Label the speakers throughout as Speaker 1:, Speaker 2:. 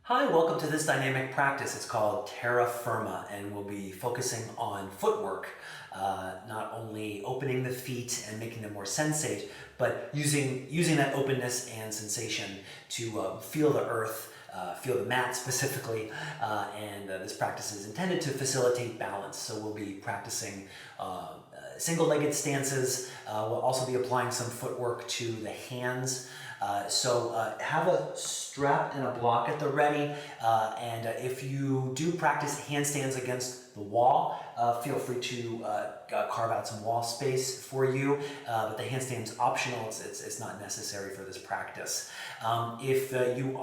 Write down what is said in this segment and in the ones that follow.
Speaker 1: Hi, welcome to this dynamic practice. It's called Terra Firma, and we'll be focusing on footwork, not only opening the feet and making them more sensate, but using that openness and sensation to feel the earth, feel the mat specifically, and this practice is intended to facilitate balance. So we'll be practicing single-legged stances. We'll also be applying some footwork to the hands. So have a strap and a block at the ready, and if you do practice handstands against the wall, feel free to carve out some wall space for you, but the handstand's optional. It's not necessary for this practice. If you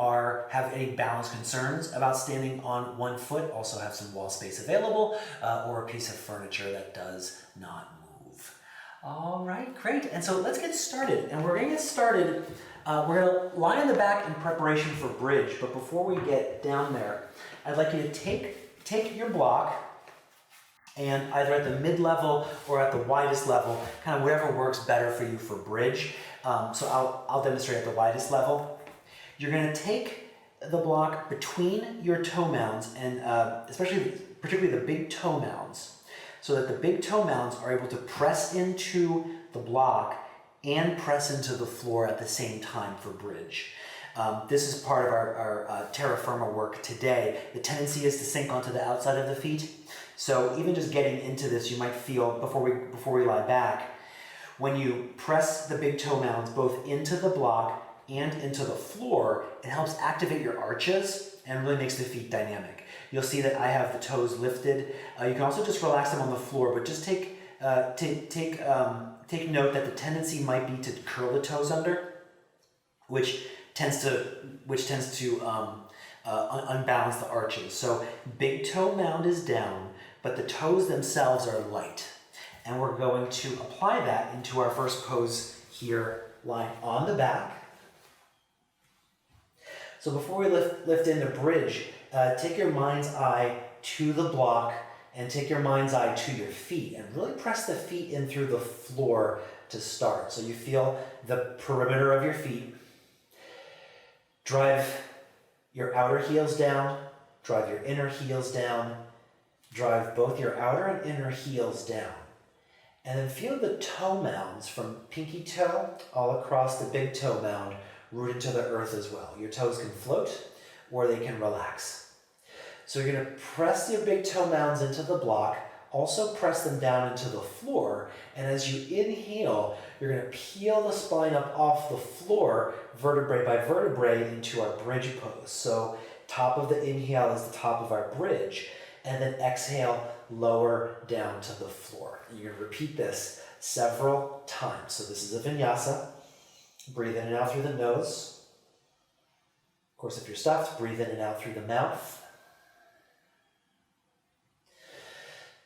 Speaker 1: have any balance concerns about standing on one foot, also have some wall space available, or a piece of furniture that does not move. All right, great. And so let's get started. And we're going to get started. We're going to lie on the back in preparation for bridge. But before we get down there, I'd like you to take your block and either at the mid-level or at the widest level, kind of whatever works better for you for bridge. So I'll demonstrate at the widest level. You're going to take the block between your toe mounds, and particularly the big toe mounds, so that the big toe mounds are able to press into the block and press into the floor at the same time for bridge. This is part of our Terra Firma work today. The tendency is to sink onto the outside of the feet. So even just getting into this, you might feel, before we lie back, when you press the big toe mounds both into the block and into the floor, it helps activate your arches and really makes the feet dynamic. You'll see that I have the toes lifted. You can also just relax them on the floor, but just take note that the tendency might be to curl the toes under, which tends to unbalance the arches. So big toe mound is down, but the toes themselves are light. And we're going to apply that into our first pose here, lying on the back. So before we lift into bridge, take your mind's eye to the block and take your mind's eye to your feet and really press the feet in through the floor to start. So you feel the perimeter of your feet. Drive your outer heels down, drive your inner heels down, drive both your outer and inner heels down. And then feel the toe mounds from pinky toe all across the big toe mound root into the earth as well. Your toes can float or they can relax. So you're going to press your big toe mounds into the block, also press them down into the floor, and as you inhale, you're going to peel the spine up off the floor, vertebrae by vertebrae, into our bridge pose. So top of the inhale is the top of our bridge, and then exhale, lower down to the floor. And you're going to repeat this several times. So this is a vinyasa. Breathe in and out through the nose. Of course, if you're stuffed, breathe in and out through the mouth.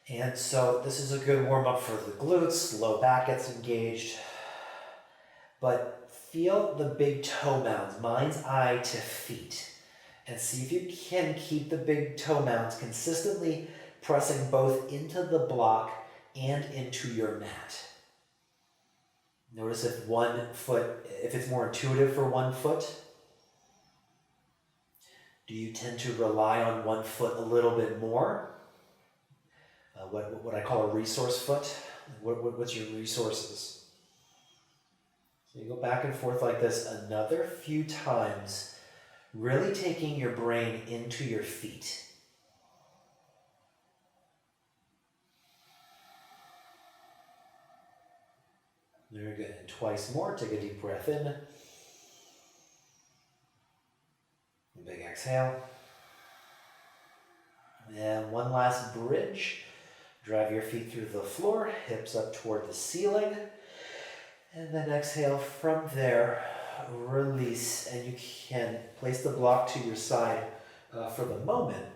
Speaker 1: And so this is a good warm-up for the glutes, low back gets engaged. But feel the big toe mounds, mind's eye to feet. And see if you can keep the big toe mounds consistently pressing both into the block and into your mat. Notice if it's more intuitive for one foot. Do you tend to rely on one foot a little bit more? What I call a resource foot. What's your resources? So you go back and forth like this another few times, really taking your brain into your feet. Very good. And twice more. Take a deep breath in. A big exhale. And one last bridge. Drive your feet through the floor, hips up toward the ceiling. And then exhale from there. Release. And you can place the block to your side for the moment.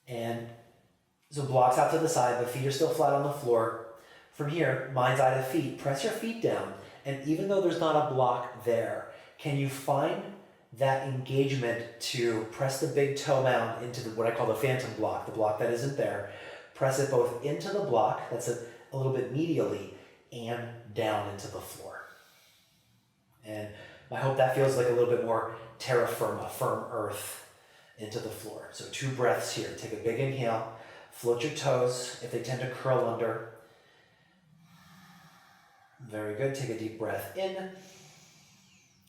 Speaker 1: And so blocks out to the side, but feet are still flat on the floor. From here, mind's eye to feet, press your feet down, and even though there's not a block there, can you find that engagement to press the big toe mound into what I call the phantom block, the block that isn't there. Press it both into the block, that's a little bit medially, and down into the floor. And I hope that feels like a little bit more terra firma, firm earth into the floor. So 2 breaths here. Take a big inhale, float your toes if they tend to curl under. Very good. Take a deep breath in.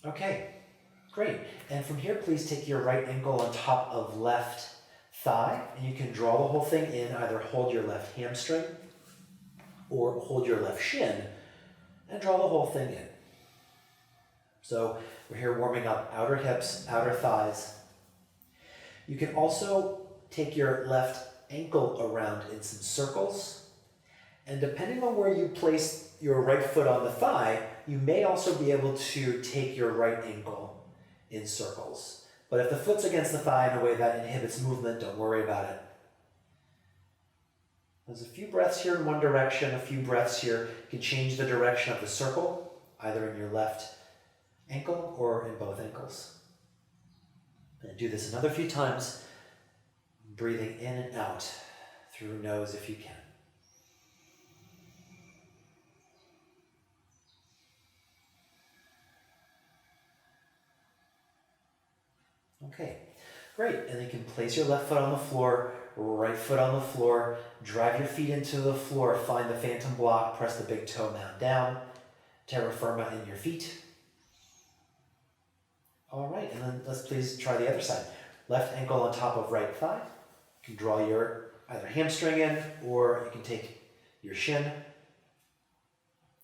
Speaker 1: Okay, great. And from here, please take your right ankle on top of left thigh, and you can draw the whole thing in. Either hold your left hamstring or hold your left shin and draw the whole thing in. So we're here warming up outer hips, outer thighs. You can also take your left ankle around in some circles, and depending on where you place your right foot on the thigh, you may also be able to take your right ankle in circles. But if the foot's against the thigh in a way that inhibits movement, don't worry about it. There's a few breaths here in one direction, a few breaths here. You can change the direction of the circle, either in your left ankle or in both ankles. And do this another few times, breathing in and out through nose if you can. Okay, great. And then you can place your left foot on the floor, right foot on the floor, drive your feet into the floor, find the phantom block, press the big toe mound down, terra firma in your feet. All right, and then let's please try the other side. Left ankle on top of right thigh. You can draw your either hamstring in, or you can take your shin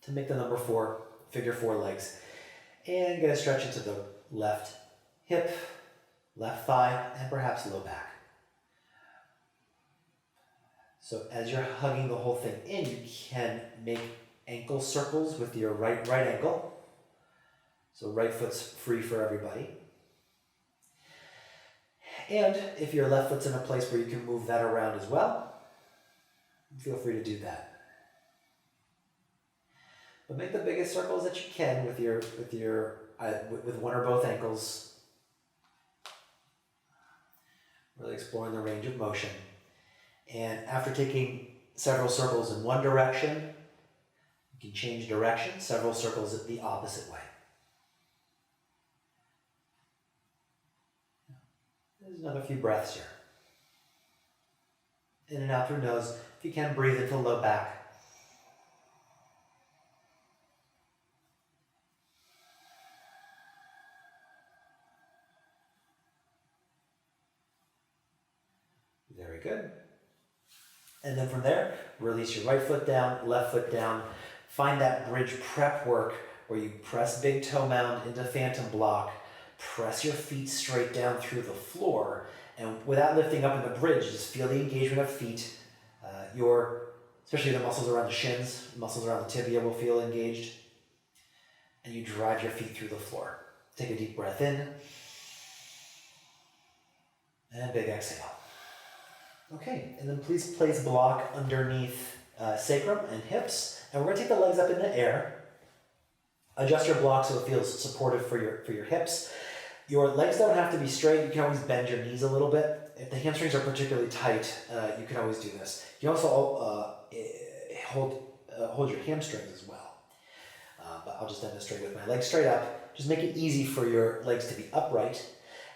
Speaker 1: to make the number 4, figure 4 legs. And get a stretch into the left hip, left thigh, and perhaps low back. So as you're hugging the whole thing in, you can make ankle circles with your right ankle. So right foot's free for everybody. And if your left foot's in a place where you can move that around as well, feel free to do that. But make the biggest circles that you can with with one or both ankles. Really exploring the range of motion. And after taking several circles in one direction, you can change direction, several circles the opposite way. There's another few breaths here. In and out through nose. If you can, breathe into low back. Very good. And then from there, release your right foot down, left foot down. Find that bridge prep work where you press big toe mound into phantom block, press your feet straight down through the floor, and without lifting up in the bridge, just feel the engagement of feet. Especially the muscles around the shins, muscles around the tibia will feel engaged. And you drive your feet through the floor. Take a deep breath in, and big exhale. Okay, and then please place block underneath sacrum and hips, and we're going to take the legs up in the air. Adjust your block so it feels supportive for your hips. Your legs don't have to be straight. You can always bend your knees a little bit. If the hamstrings are particularly tight, you can always do this. You can also hold your hamstrings as well. But I'll just demonstrate with my legs straight up. Just make it easy for your legs to be upright.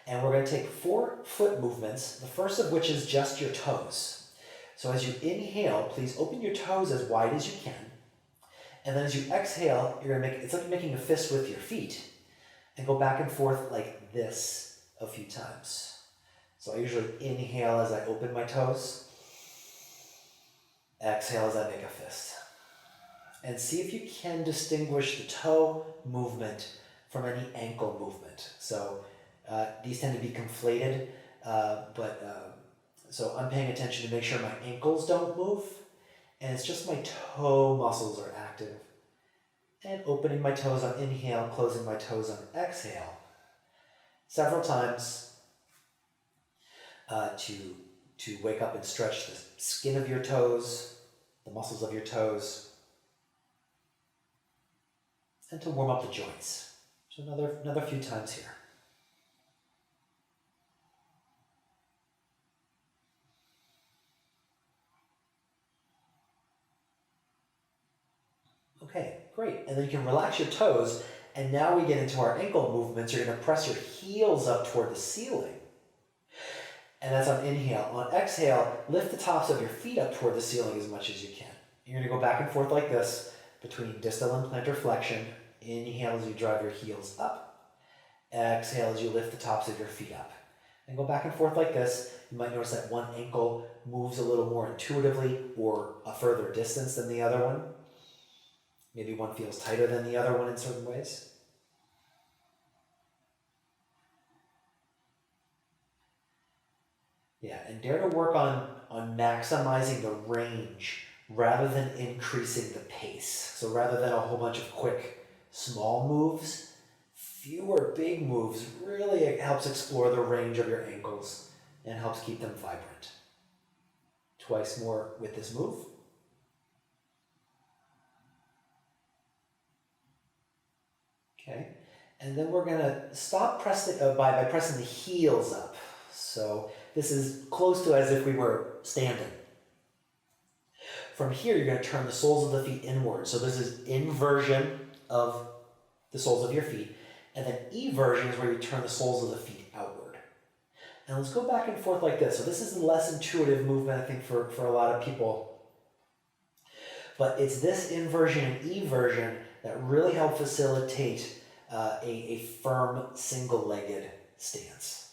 Speaker 1: And we're going to take 4 foot movements, the first of which is just your toes. So as you inhale, please open your toes as wide as you can. And then as you exhale, you're going to it's like making a fist with your feet. And go back and forth like this a few times. So I usually inhale as I open my toes. Exhale as I make a fist. And see if you can distinguish the toe movement from any ankle movement. So these tend to be conflated, so I'm paying attention to make sure my ankles don't move, and it's just my toe muscles are active. And opening my toes on inhale, closing my toes on exhale. Several times to wake up and stretch the skin of your toes, the muscles of your toes, and to warm up the joints. So another few times here. Okay, great. And then you can relax your toes And now we get into our ankle movements. You're going to press your heels up toward the ceiling. And that's on inhale. On exhale, lift the tops of your feet up toward the ceiling as much as you can. You're going to go back and forth like this between distal and plantar flexion. Inhale as you drive your heels up. Exhale as you lift the tops of your feet up. And go back and forth like this. You might notice that one ankle moves a little more intuitively or a further distance than the other one. Maybe one feels tighter than the other one in certain ways. Yeah, and dare to work on maximizing the range rather than increasing the pace. So rather than a whole bunch of quick, small moves, fewer big moves really helps explore the range of your ankles and helps keep them vibrant. Twice more with this move. Okay, and then we're gonna stop pressing by pressing the heels up. So this is close to as if we were standing. From here, you're going to turn the soles of the feet inward. So this is inversion of the soles of your feet. And then eversion is where you turn the soles of the feet outward. And let's go back and forth like this. So this is a less intuitive movement, I think, for a lot of people. But it's this inversion and eversion that really help facilitate a firm, single-legged stance.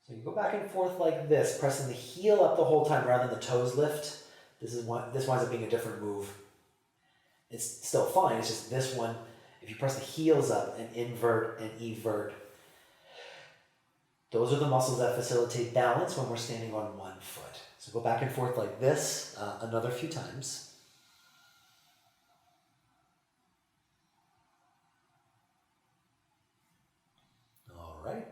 Speaker 1: So you go back and forth like this, pressing the heel up the whole time rather than the toes lift. This winds up being a different move. It's still fine, it's just this one, if you press the heels up and invert and evert, those are the muscles that facilitate balance when we're standing on one foot. So go back and forth like this another few times. All right.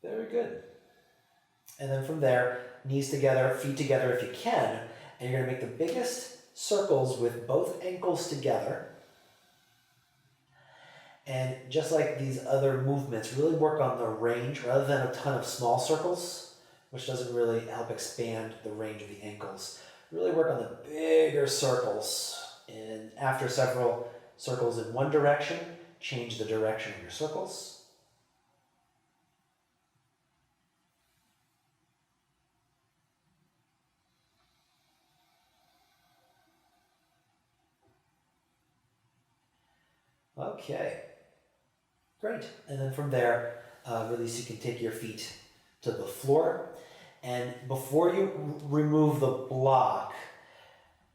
Speaker 1: Very good. And then from there, knees together, feet together if you can, and you're going to make the biggest circles with both ankles together. And just like these other movements, really work on the range rather than a ton of small circles, which doesn't really help expand the range of the ankles. Really work on the bigger circles. And after several circles in one direction, change the direction of your circles. Okay, great. And then from there, release, you can take your feet to the floor. And before you remove the block,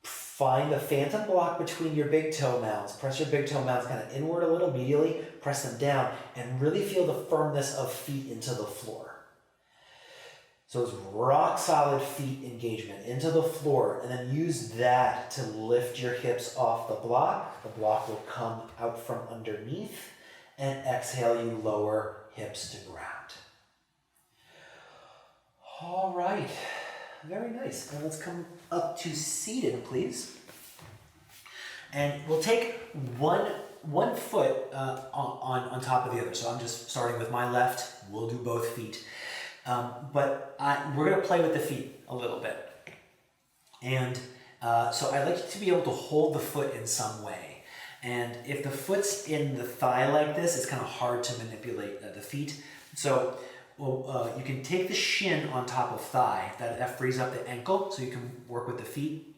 Speaker 1: find a phantom block between your big toe mounds. Press your big toe mounds kind of inward a little, medially, press them down, and really feel the firmness of feet into the floor. So it's rock solid feet engagement into the floor, and then use that to lift your hips off the block. The block will come out from underneath, and exhale, you lower hips to ground. All right, very nice. Now let's come up to seated, please. And we'll take one foot on top of the other. So I'm just starting with my left. We'll do both feet. But we're going to play with the feet a little bit. And so I'd like you to be able to hold the foot in some way. And if the foot's in the thigh like this, it's kind of hard to manipulate the feet. So you can take the shin on top of thigh. That frees up the ankle, so you can work with the feet.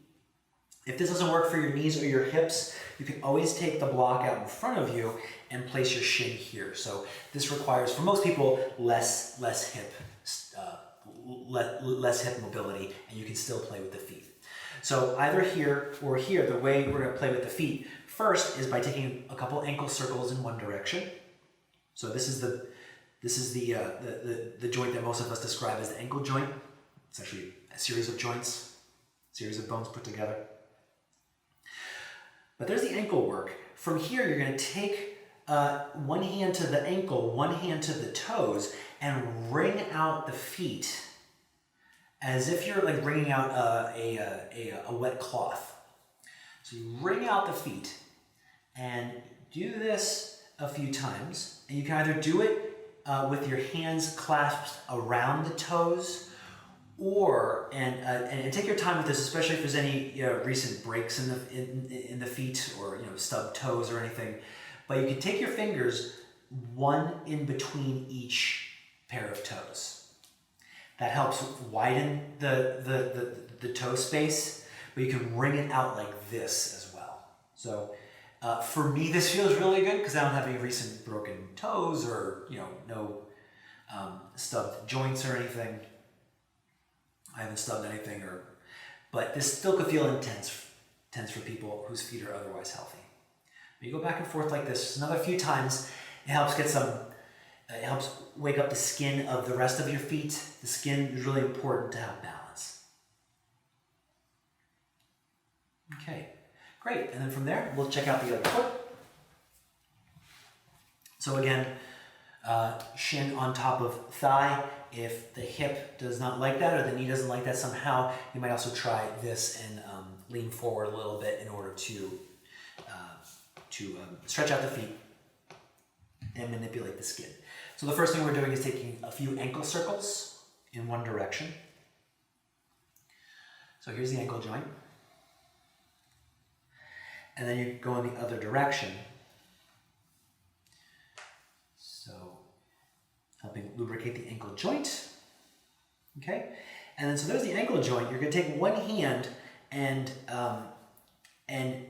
Speaker 1: If this doesn't work for your knees or your hips, you can always take the block out in front of you and place your shin here. So this requires, for most people, less hip mobility, and you can still play with the feet. So either here or here, the way we're going to play with the feet first is by taking a couple ankle circles in one direction. So this is the joint that most of us describe as the ankle joint. It's actually a series of joints, series of bones put together. But there's the ankle work. From here, you're going to take one hand to the ankle, one hand to the toes, and wring out the feet as if you're like wringing out a wet cloth. So you wring out the feet and do this a few times. And you can either do it with your hands clasped around the toes, and take your time with this, especially if there's any recent breaks in the feet or stubbed toes or anything. But you can take your fingers one in between each pair of toes. That helps widen the toe space, but you can wring it out like this as well. So for me, this feels really good because I don't have any recent broken toes or no stubbed joints or anything. I haven't stubbed anything, but this still could feel intense for people whose feet are otherwise healthy. But you go back and forth like this just another few times. It helps it helps wake up the skin of the rest of your feet. The skin is really important to have balance. Okay, great. And then from there, we'll check out the other foot. So again, shin on top of thigh. If the hip does not like that or the knee doesn't like that somehow, you might also try this and lean forward a little bit in order to stretch out the feet and manipulate the skin. So the first thing we're doing is taking a few ankle circles in one direction. So here's the ankle joint. And then you go in the other direction. So helping lubricate the ankle joint. Okay? And then so there's the ankle joint. You're going to take one hand and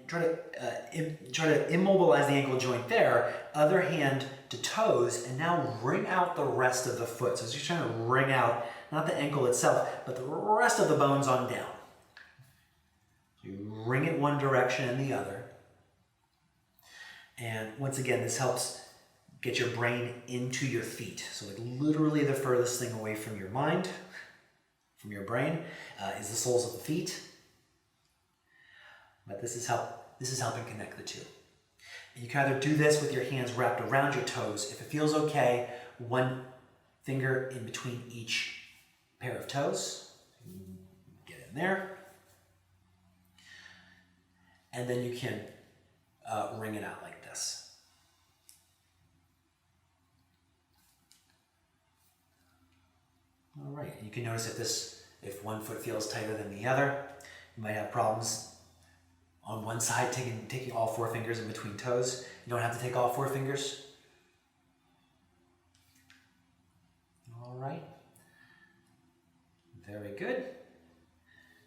Speaker 1: try to immobilize the ankle joint there. Other hand to toes, and now wring out the rest of the foot. So you're trying to wring out not the ankle itself, but the rest of the bones on down. So you wring it one direction and the other. And once again, this helps get your brain into your feet. So like literally the furthest thing away from your mind, from your brain, is the soles of the feet. But this is helping connect the two. And you can either do this with your hands wrapped around your toes. If it feels okay, one finger in between each pair of toes. Get in there. And then you can wring it out like this. All right, and you can notice if one foot feels tighter than the other, you might have problems on one side taking all four fingers in between toes. You don't have to take all four fingers. All right. Very good.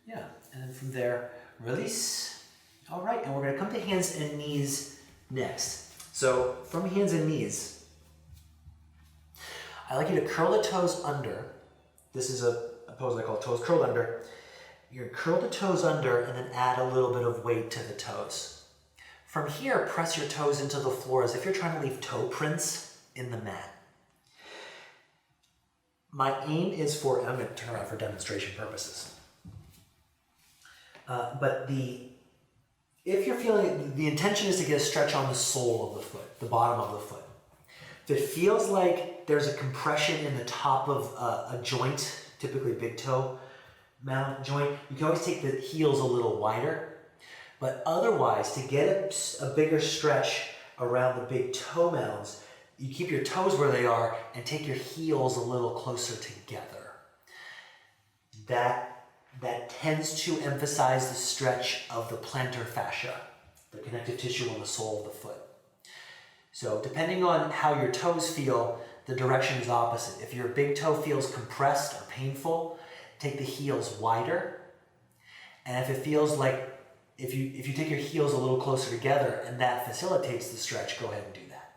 Speaker 1: Yeah, and then from there, release. All right, and we're going to come to hands and knees next. So from hands and knees, I like you to curl the toes under. This is a pose I call toes curled under. You're going to curl the toes under and then add a little bit of weight to the toes. From here, press your toes into the floor as if you're trying to leave toe prints in the mat. My aim is I'm going to turn around for demonstration purposes. If you're feeling, the intention is to get a stretch on the sole of the foot, the bottom of the foot. If it feels like there's a compression in the top of a joint, typically big toe mount joint, you can always take the heels a little wider. But otherwise, to get a bigger stretch around the big toe mounds, you keep your toes where they are and take your heels a little closer together. That tends to emphasize the stretch of the plantar fascia, the connective tissue on the sole of the foot. So depending on how your toes feel, the direction is opposite. If your big toe feels compressed or painful, take the heels wider. And if it feels like, if you take your heels a little closer together and that facilitates the stretch, go ahead and do that.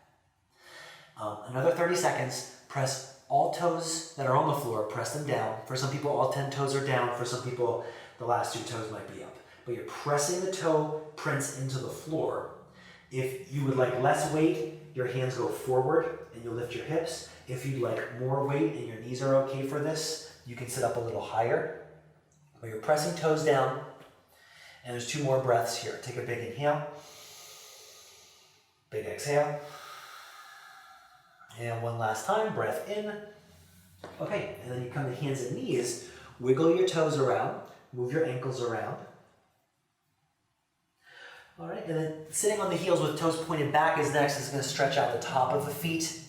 Speaker 1: Another 30 seconds, press all toes that are on the floor, press them down. For some people, all 10 toes are down. For some people, the last 2 toes might be up. But you're pressing the toe prints into the floor. If you would like less weight, your hands go forward and you'll lift your hips. If you'd like more weight and your knees are okay for this, you can sit up a little higher. But you're pressing toes down, and there's 2 more breaths here. Take a big inhale, big exhale. And one last time, breath in. Okay, and then you come to hands and knees, wiggle your toes around, move your ankles around. All right, and then sitting on the heels with toes pointed back is next. Is going to stretch out the top of the feet.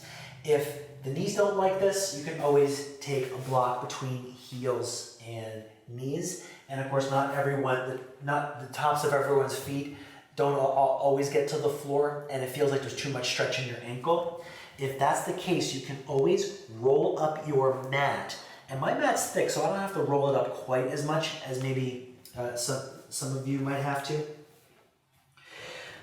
Speaker 1: If the knees don't like this, you can always take a block between heels and knees. And of course, not the tops of everyone's feet don't always get to the floor, and it feels like there's too much stretch in your ankle. If that's the case, you can always roll up your mat. And my mat's thick, so I don't have to roll it up quite as much as maybe some of you might have to.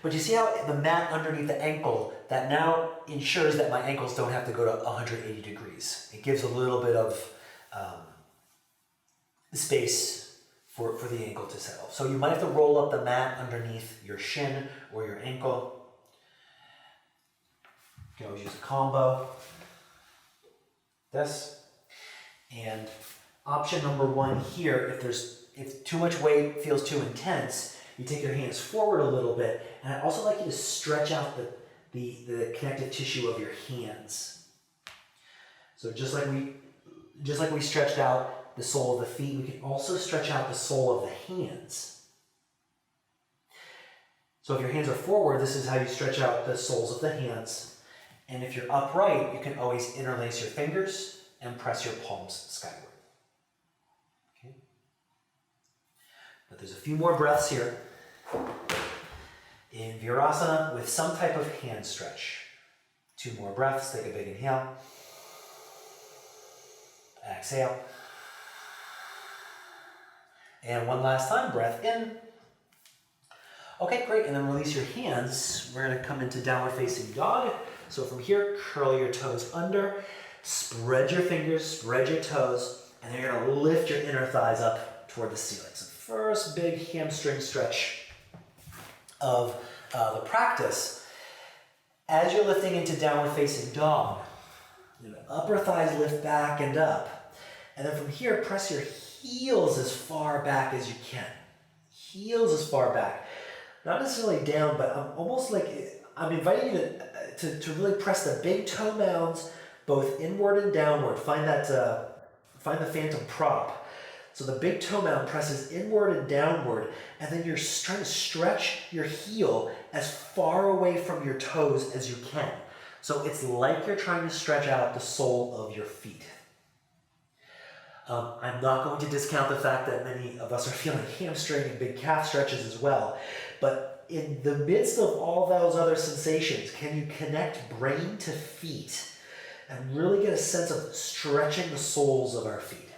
Speaker 1: But you see how the mat underneath the ankle, that now ensures that my ankles don't have to go to 180 degrees. It gives a little bit of space for the ankle to settle. So you might have to roll up the mat underneath your shin or your ankle. You can always use a combo. This. And option number one here, if too much weight feels too intense, you take your hands forward a little bit, and I'd also like you to stretch out the connective tissue of your hands. So just like we stretched out the sole of the feet, we can also stretch out the sole of the hands. So if your hands are forward, this is how you stretch out the soles of the hands. And if you're upright, you can always interlace your fingers and press your palms skyward. Okay. But there's a few more breaths here. In Virasana with some type of hand stretch. 2 more breaths. Take a big inhale. Exhale. And one last time, breath in. Okay, great. And then release your hands. We're going to come into downward facing dog. So from here, curl your toes under. Spread your fingers, spread your toes, and then you're going to lift your inner thighs up toward the ceiling. So first big hamstring stretch of the practice. As you're lifting into downward facing dog, your upper thighs lift back and up. And then from here, press your heels as far back as you can. Heels as far back. Not necessarily down, but I'm inviting you to really press the big toe mounds both inward and downward. Find the phantom prop. So the big toe mound presses inward and downward, and then you're trying to stretch your heel as far away from your toes as you can. So it's like you're trying to stretch out the sole of your feet. I'm not going to discount the fact that many of us are feeling hamstring and big calf stretches as well, but in the midst of all those other sensations, can you connect brain to feet and really get a sense of stretching the soles of our feet?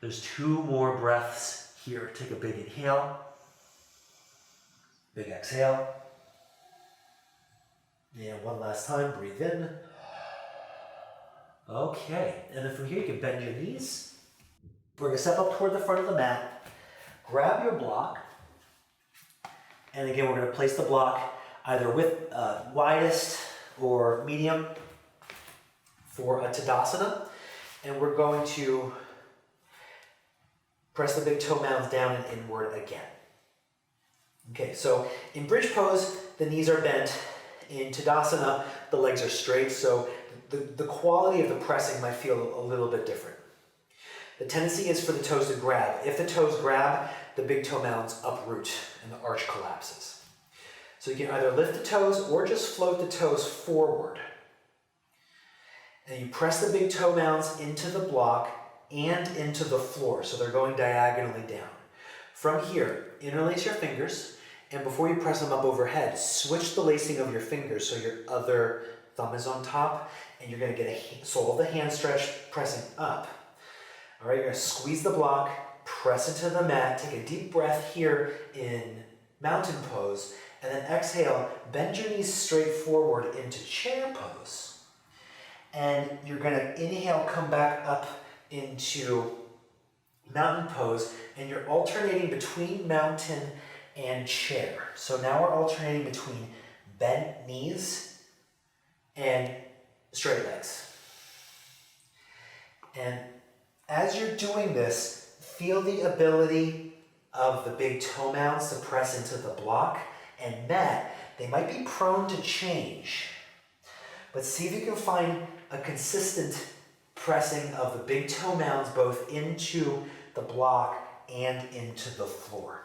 Speaker 1: There's 2 more breaths here. Take a big inhale, big exhale. And one last time, breathe in. Okay, and then from here you can bend your knees. We're going to step up toward the front of the mat, grab your block, and again we're going to place the block either with widest or medium for a Tadasana, and we're going to press the big toe mounds down and inward again. Okay, so in bridge pose, the knees are bent. In Tadasana, the legs are straight, so the quality of the pressing might feel a little bit different. The tendency is for the toes to grab. If the toes grab, the big toe mounds uproot and the arch collapses. So you can either lift the toes or just float the toes forward. And you press the big toe mounds into the block and into the floor, so they're going diagonally down. From here, interlace your fingers, and before you press them up overhead, switch the lacing of your fingers so your other thumb is on top, and you're going to get a sole of the hand stretch pressing up. All right, you're going to squeeze the block, press into the mat, take a deep breath here in mountain pose, and then exhale, bend your knees straight forward into chair pose. And you're going to inhale, come back up into mountain pose, and you're alternating between mountain and chair. So now we're alternating between bent knees and straight legs. And as you're doing this, feel the ability of the big toe mounds to press into the block and mat. They might be prone to change, but see if you can find a consistent pressing of the big toe mounds both into the block and into the floor.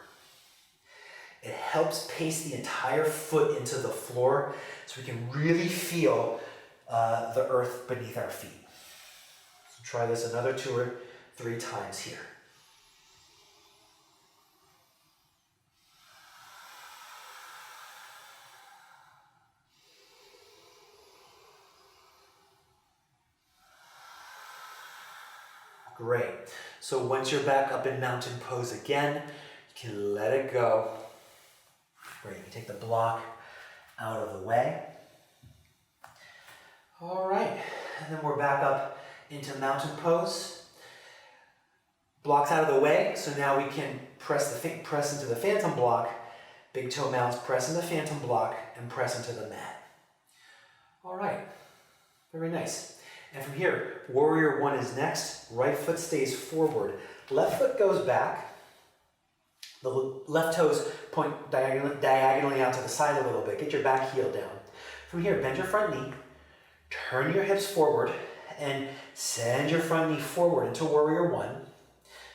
Speaker 1: It helps pace the entire foot into the floor so we can really feel the earth beneath our feet. So try this another 2 or 3 times here. Great. So once you're back up in mountain pose again, you can let it go. Great. You take the block out of the way. All right. And then we're back up into mountain pose. Block's out of the way, so now we can press into the phantom block. Big toe mounts, press into phantom block, and press into the mat. All right. Very nice. And from here, warrior 1 is next. Right foot stays forward. Left foot goes back. The left toes point diagonally out to the side a little bit. Get your back heel down. From here, bend your front knee. Turn your hips forward and send your front knee forward into warrior 1. You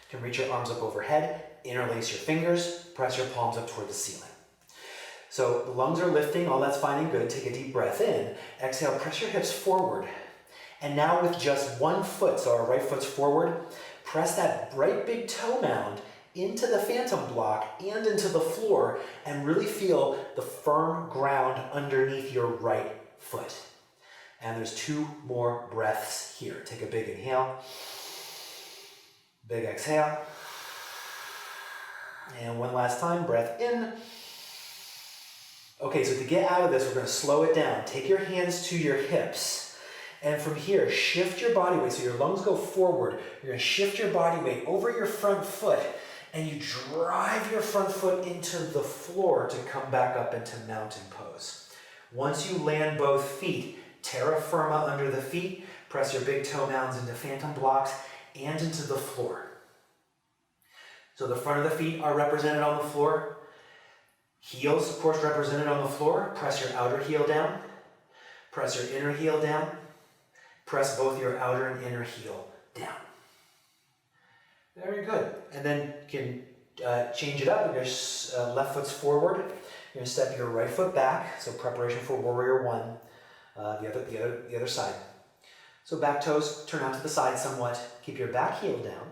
Speaker 1: can reach your arms up overhead, interlace your fingers, press your palms up toward the ceiling. So the lungs are lifting, all that's fine and good. Take a deep breath in. Exhale, press your hips forward. And now with just one foot, so our right foot's forward, press that right big toe mound into the phantom block and into the floor and really feel the firm ground underneath your right foot. And there's 2 more breaths here. Take a big inhale, big exhale. And one last time, breath in. Okay, so to get out of this, we're going to slow it down. Take your hands to your hips. And from here, shift your body weight. So your lungs go forward. You're going to shift your body weight over your front foot. And you drive your front foot into the floor to come back up into mountain pose. Once you land both feet, Terra Firma under the feet. Press your big toe mounds into phantom blocks and into the floor. So the front of the feet are represented on the floor. Heels, of course, represented on the floor. Press your outer heel down. Press your inner heel down. Press both your outer and inner heel down. Very good. And then you can change it up. Your left foot's forward. You're going to step your right foot back. So preparation for warrior 1. The other side. So back toes turn out to the side somewhat. Keep your back heel down.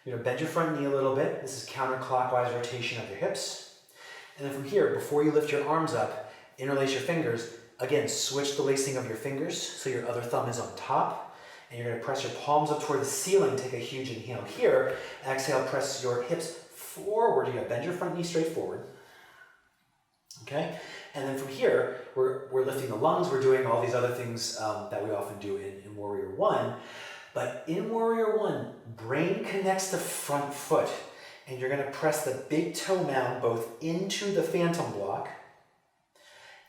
Speaker 1: You're going to bend your front knee a little bit. This is counterclockwise rotation of your hips. And then from here, before you lift your arms up, interlace your fingers. Again, switch the lacing of your fingers so your other thumb is on top. And you're going to press your palms up toward the ceiling. Take a huge inhale here. Exhale, press your hips forward. You're going to bend your front knee straight forward. Okay? And then from here, we're lifting the lungs. We're doing all these other things that we often do in Warrior 1. But in Warrior 1, brain connects to front foot. And you're going to press the big toe mound both into the phantom block,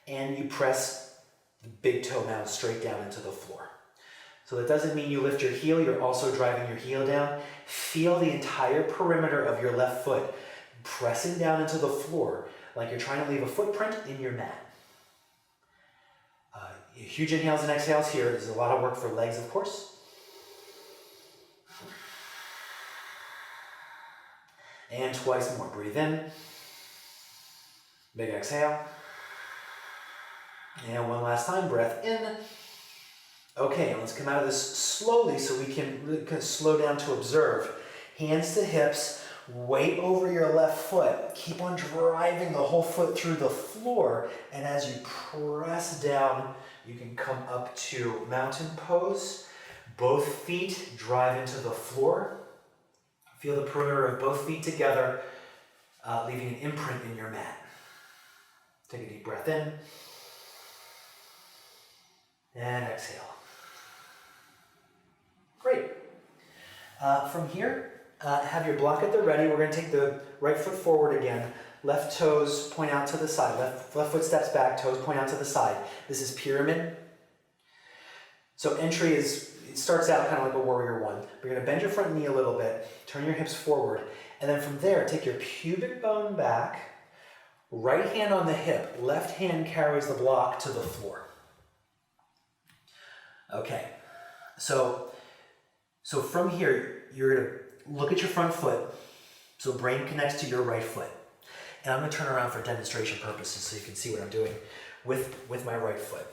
Speaker 1: and you press the big toe mound straight down into the floor. So that doesn't mean you lift your heel, you're also driving your heel down. Feel the entire perimeter of your left foot pressing down into the floor like you're trying to leave a footprint in your mat. Huge inhales and exhales here. There's a lot of work for legs, of course. And twice more. Breathe in. Big exhale. And one last time, breath in. Okay, and let's come out of this slowly so we can really kind of slow down to observe. Hands to hips, weight over your left foot. Keep on driving the whole foot through the floor. And as you press down, you can come up to mountain pose. Both feet drive into the floor. Feel the perimeter of both feet together, leaving an imprint in your mat. Take a deep breath in. And exhale. Great. From here, have your block at the ready. We're going to take the right foot forward again. Left toes point out to the side. Left foot steps back, toes point out to the side. This is pyramid. So entry it starts out kind of like a warrior 1. You're going to bend your front knee a little bit, turn your hips forward, and then from there, take your pubic bone back, right hand on the hip, left hand carries the block to the floor. Okay, so from here, you're going to look at your front foot, so brain connects to your right foot. And I'm going to turn around for demonstration purposes so you can see what I'm doing with my right foot.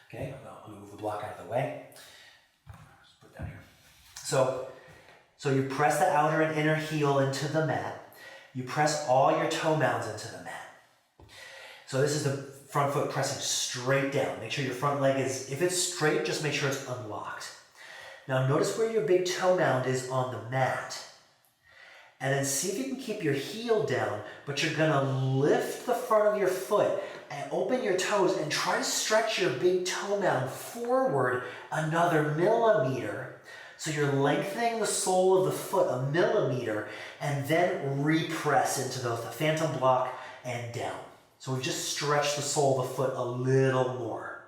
Speaker 1: Okay, I'm going to move the block out of the way. Just put that So you press the outer and inner heel into the mat. You press all your toe mounds into the mat. So this is the front foot pressing straight down. Make sure your front leg is, if it's straight, just make sure it's unlocked. Now notice where your big toe mound is on the mat. And then see if you can keep your heel down, but you're gonna lift the front of your foot and open your toes and try to stretch your big toe mound forward another millimeter. So you're lengthening the sole of the foot a millimeter and then repress into the phantom block and down. So we've just stretched the sole of the foot a little more.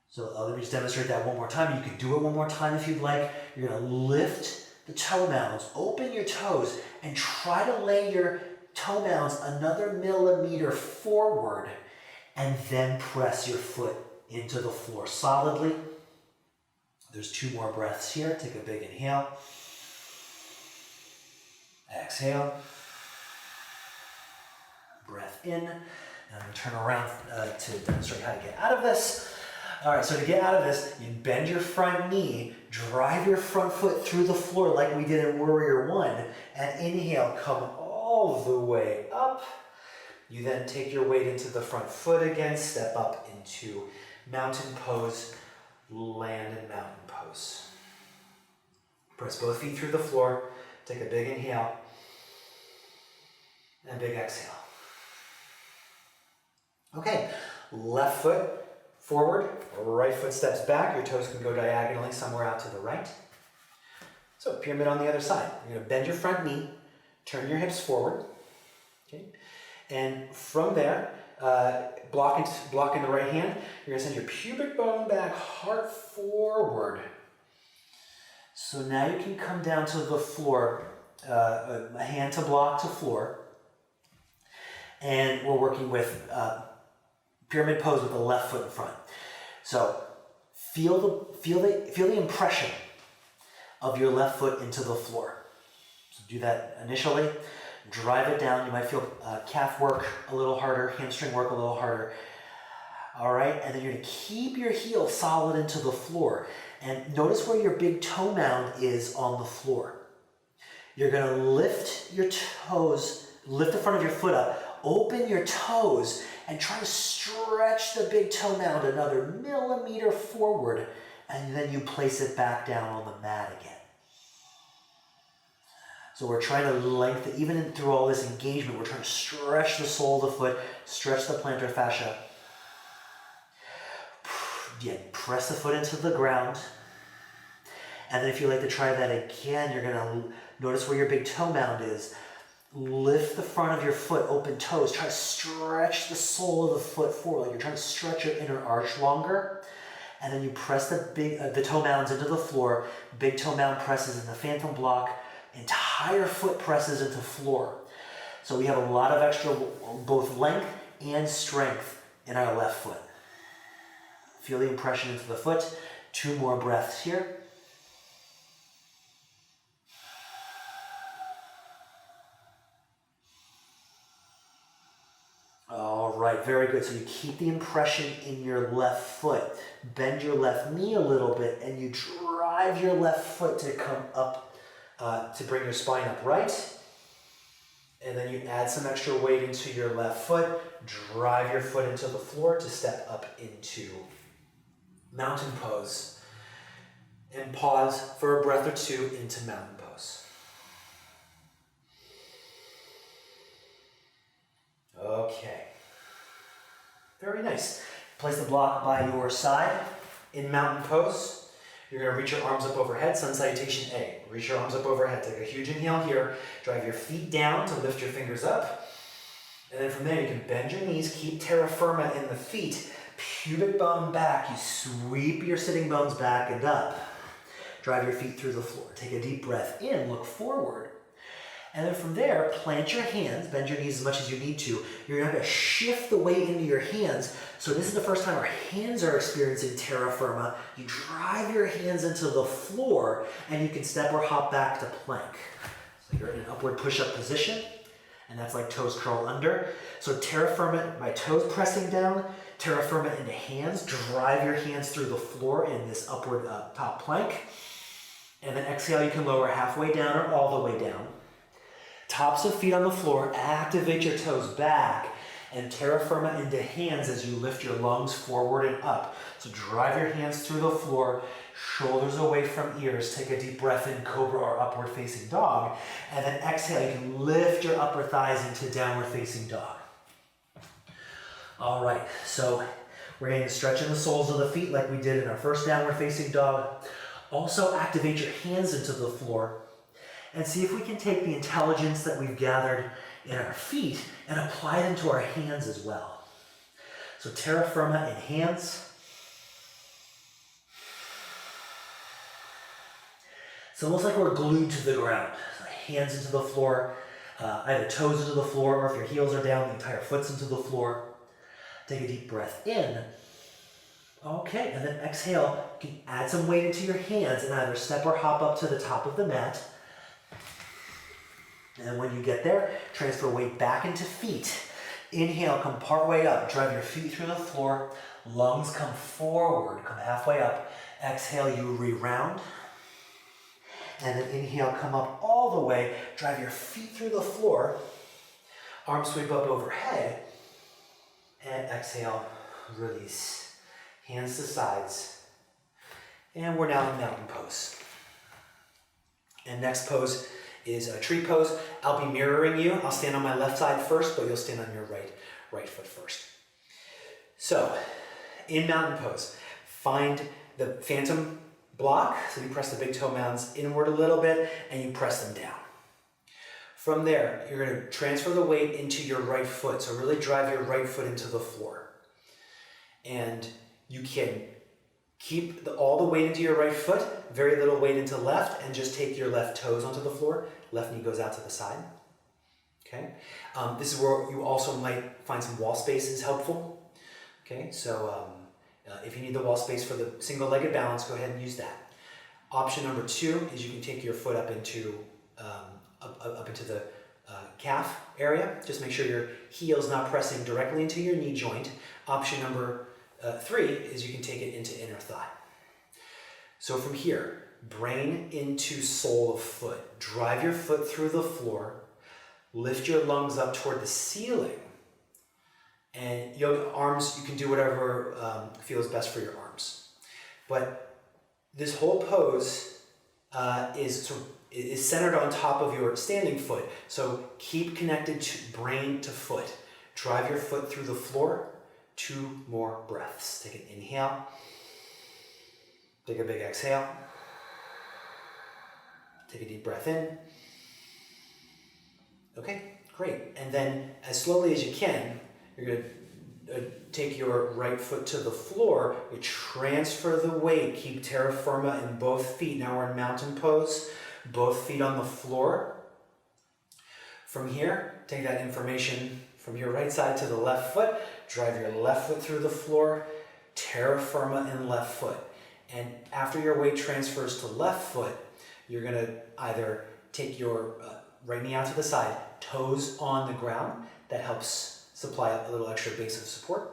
Speaker 1: So let me just demonstrate that one more time. You can do it one more time if you'd like. You're gonna lift the toe mounds, open your toes, and try to lay your toe mounds another millimeter forward, and then press your foot into the floor solidly. There's 2 more breaths here. Take a big inhale. Exhale. Breath in. And I'm going to turn around to demonstrate how to get out of this. All right, so to get out of this, you bend your front knee, drive your front foot through the floor like we did in Warrior 1, and inhale, come all the way up. You then take your weight into the front foot again, step up into mountain pose, land in mountain pose. Press both feet through the floor, take a big inhale, and big exhale. Okay, left foot forward, right foot steps back, your toes can go diagonally somewhere out to the right. So pyramid on the other side. You're gonna bend your front knee, turn your hips forward, okay? And from there, block in the right hand, you're gonna send your pubic bone back, heart forward. So now you can come down to the floor, a hand to block to floor, and we're working with pyramid pose with the left foot in front. So feel the impression of your left foot into the floor. So do that initially. Drive it down. You might feel calf work a little harder, hamstring work a little harder. All right, and then you're gonna keep your heel solid into the floor. And notice where your big toe mound is on the floor. You're gonna lift your toes, lift the front of your foot up, open your toes, and try to stretch the big toe mound another millimeter forward, and then you place it back down on the mat again. So we're trying to lengthen, even through all this engagement, we're trying to stretch the sole of the foot, stretch the plantar fascia. Again, press the foot into the ground. And then if you like to try that again, you're gonna notice where your big toe mound is. Lift the front of your foot, open toes. Try to stretch the sole of the foot forward. Like you're trying to stretch your inner arch longer. And then you press the toe mounds into the floor. Big toe mound presses in the phantom block. Entire foot presses into floor. So we have a lot of extra both length and strength in our left foot. Feel the impression into the foot. 2 more breaths here. All right, very good. So you keep the impression in your left foot. Bend your left knee a little bit and you drive your left foot to come up, to bring your spine upright. And then you add some extra weight into your left foot. Drive your foot into the floor to step up into mountain pose. And pause for a breath or 2 into mountain pose. Okay. Very nice. Place the block by your side in mountain pose. You're going to reach your arms up overhead, sun salutation A. Reach your arms up overhead. Take a huge inhale here. Drive your feet down to lift your fingers up. And then from there you can bend your knees, keep terra firma in the feet. Pubic bone back. You sweep your sitting bones back and up. Drive your feet through the floor. Take a deep breath in, look forward. And then from there, plant your hands, bend your knees as much as you need to. You're going to shift the weight into your hands. So this is the first time our hands are experiencing terra firma. You drive your hands into the floor and you can step or hop back to plank. So you're in an upward push-up position and that's like toes curl under. So terra firma, my toes pressing down, terra firma into hands. Drive your hands through the floor in this upward top plank. exhale, you can lower halfway down or all the way down. Tops of feet on the floor, activate your toes back and terra firma into hands as you lift your lungs forward and up. So drive your hands through the floor, shoulders away from ears. Take a deep breath in, cobra or upward facing dog. And then exhale, you can lift your upper thighs into downward facing dog. All right, so we're going to stretch in the soles of the feet like we did in our first downward facing dog. Also activate your hands into the floor and see if we can take the intelligence that we've gathered in our feet and apply them to our hands as well. So terra firma in hands. It's almost like we're glued to the ground. So hands into the floor, either toes into the floor, or if your heels are down, the entire foot's into the floor. Take a deep breath in. Okay, and then exhale. You can add some weight into your hands and either step or hop up to the top of the mat. And when you get there, transfer weight back into feet. Inhale, come part way up. Drive your feet through the floor. Lungs come forward, come halfway up. Exhale, you re-round. And then inhale, come up all the way. Drive your feet through the floor. Arms sweep up overhead. And exhale, release. Hands to sides. And we're now in mountain pose. And next pose is a tree pose. I'll be mirroring you. I'll stand on my left side first, but you'll stand on your right foot first. So, in mountain pose, find the phantom block. So you press the big toe mounds inward a little bit, and you press them down. From there, you're going to transfer the weight into your right foot. So really drive your right foot into the floor. And you can keep all the weight into your right foot, very little weight into left, and just take your left toes onto the floor. Left knee goes out to the side. Okay. This is where you also might find some wall space is helpful. Okay. So if you need the wall space for the single-legged balance, go ahead and use that. Option number 2 is you can take your foot up into the calf area. Just make sure your heel's not pressing directly into your knee joint. Option number 3 is you can take it into inner thigh. So from here, brain into sole of foot. Drive your foot through the floor. Lift your lungs up toward the ceiling. And yoga arms, you can do whatever feels best for your arms. But this whole pose is centered on top of your standing foot. So keep connected to brain to foot. Drive your foot through the floor. 2 more breaths. Take an inhale. Take a big exhale. Take a deep breath in. Okay, great. And then as slowly as you can, you're going to take your right foot to the floor. You transfer the weight. Keep terra firma in both feet. Now we're in mountain pose. Both feet on the floor. From here, take that information from your right side to the left foot. Drive your left foot through the floor. Terra firma in left foot. And after your weight transfers to left foot, you're going to either take your right knee out to the side, toes on the ground. That helps supply a little extra base of support.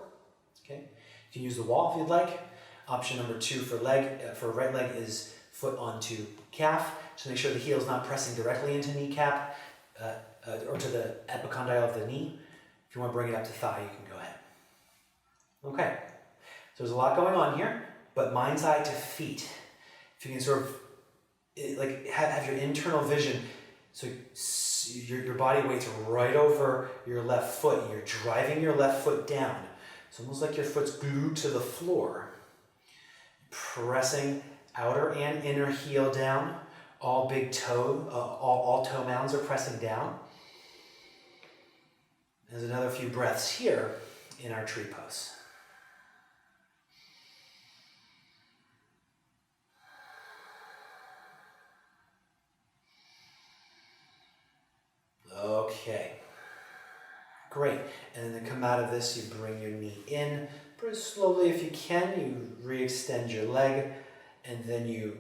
Speaker 1: Okay, you can use the wall if you'd like. Option number 2 for right leg is foot onto calf. So make sure the heel is not pressing directly into kneecap or to the epicondyle of the knee. If you want to bring it up to thigh, you can go ahead. Okay, so there's a lot going on here, but mind's eye to feet. If you can sort of like have your internal vision, so your body weight's right over your left foot. You're driving your left foot down. It's almost like your foot's glued to the floor. Pressing outer and inner heel down. All big toe, all toe mounds are pressing down. There's another few breaths here in our tree pose. Okay, great. And then to come out of this, you bring your knee in, pretty slowly if you can. You re-extend your leg, and then you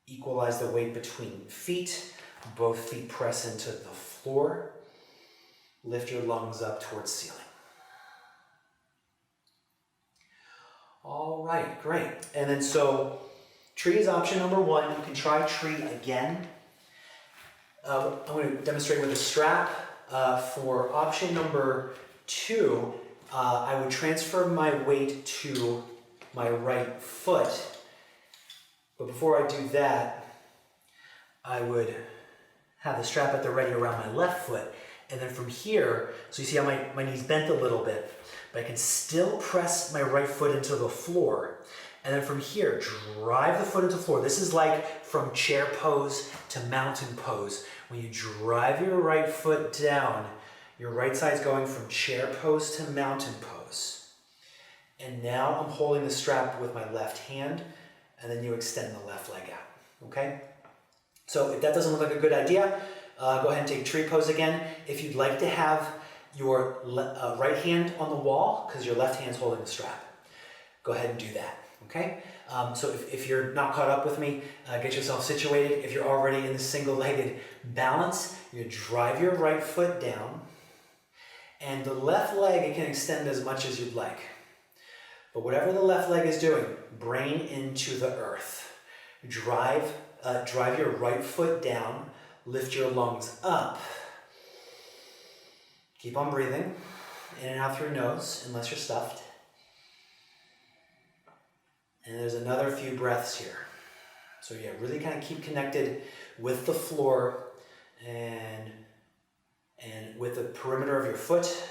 Speaker 1: equalize the weight between feet. Both feet press into the floor. Lift your lungs up towards ceiling. All right, great. And then so Tree is option number one. You can try tree again. I'm going to demonstrate with a strap. For option number two, I would transfer my weight to my right foot. But before I do that, I would have the strap at the ready around my left foot. And then from here, so you see how my knee's bent a little bit, but I can still press my right foot into the floor. And then from here, drive the foot into the floor. This is like from chair pose to mountain pose. When you drive your right foot down, your right side's going from chair pose to mountain pose. And now I'm holding the strap with my left hand, and then you extend the left leg out, okay? So if that doesn't look like a good idea, go ahead and take tree pose again. If you'd like to have your right hand on the wall, because your left hand's holding the strap, go ahead and do that, okay? So if you're not caught up with me, get yourself situated. If you're already in the single-legged balance, you drive your right foot down, and the left leg, it can extend as much as you'd like. But whatever the left leg is doing, brain into the earth. Drive your right foot down, lift your lungs up. Keep on breathing, in and out through your nose, unless you're stuffed. And there's another few breaths here. So yeah, really kind of keep connected with the floor and with the perimeter of your foot,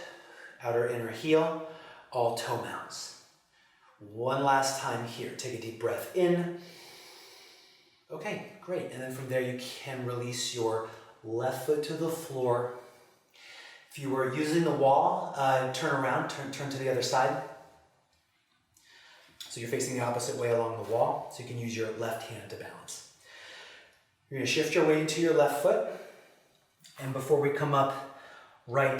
Speaker 1: outer inner heel, all toe mounts. One last time here. Take a deep breath in. Okay, great. And then from there you can release your left foot to the floor. If you were using the wall, turn around, turn to the other side. So you're facing the opposite way along the wall, so you can use your left hand to balance. You're going to shift your weight into your left foot, and before we come up right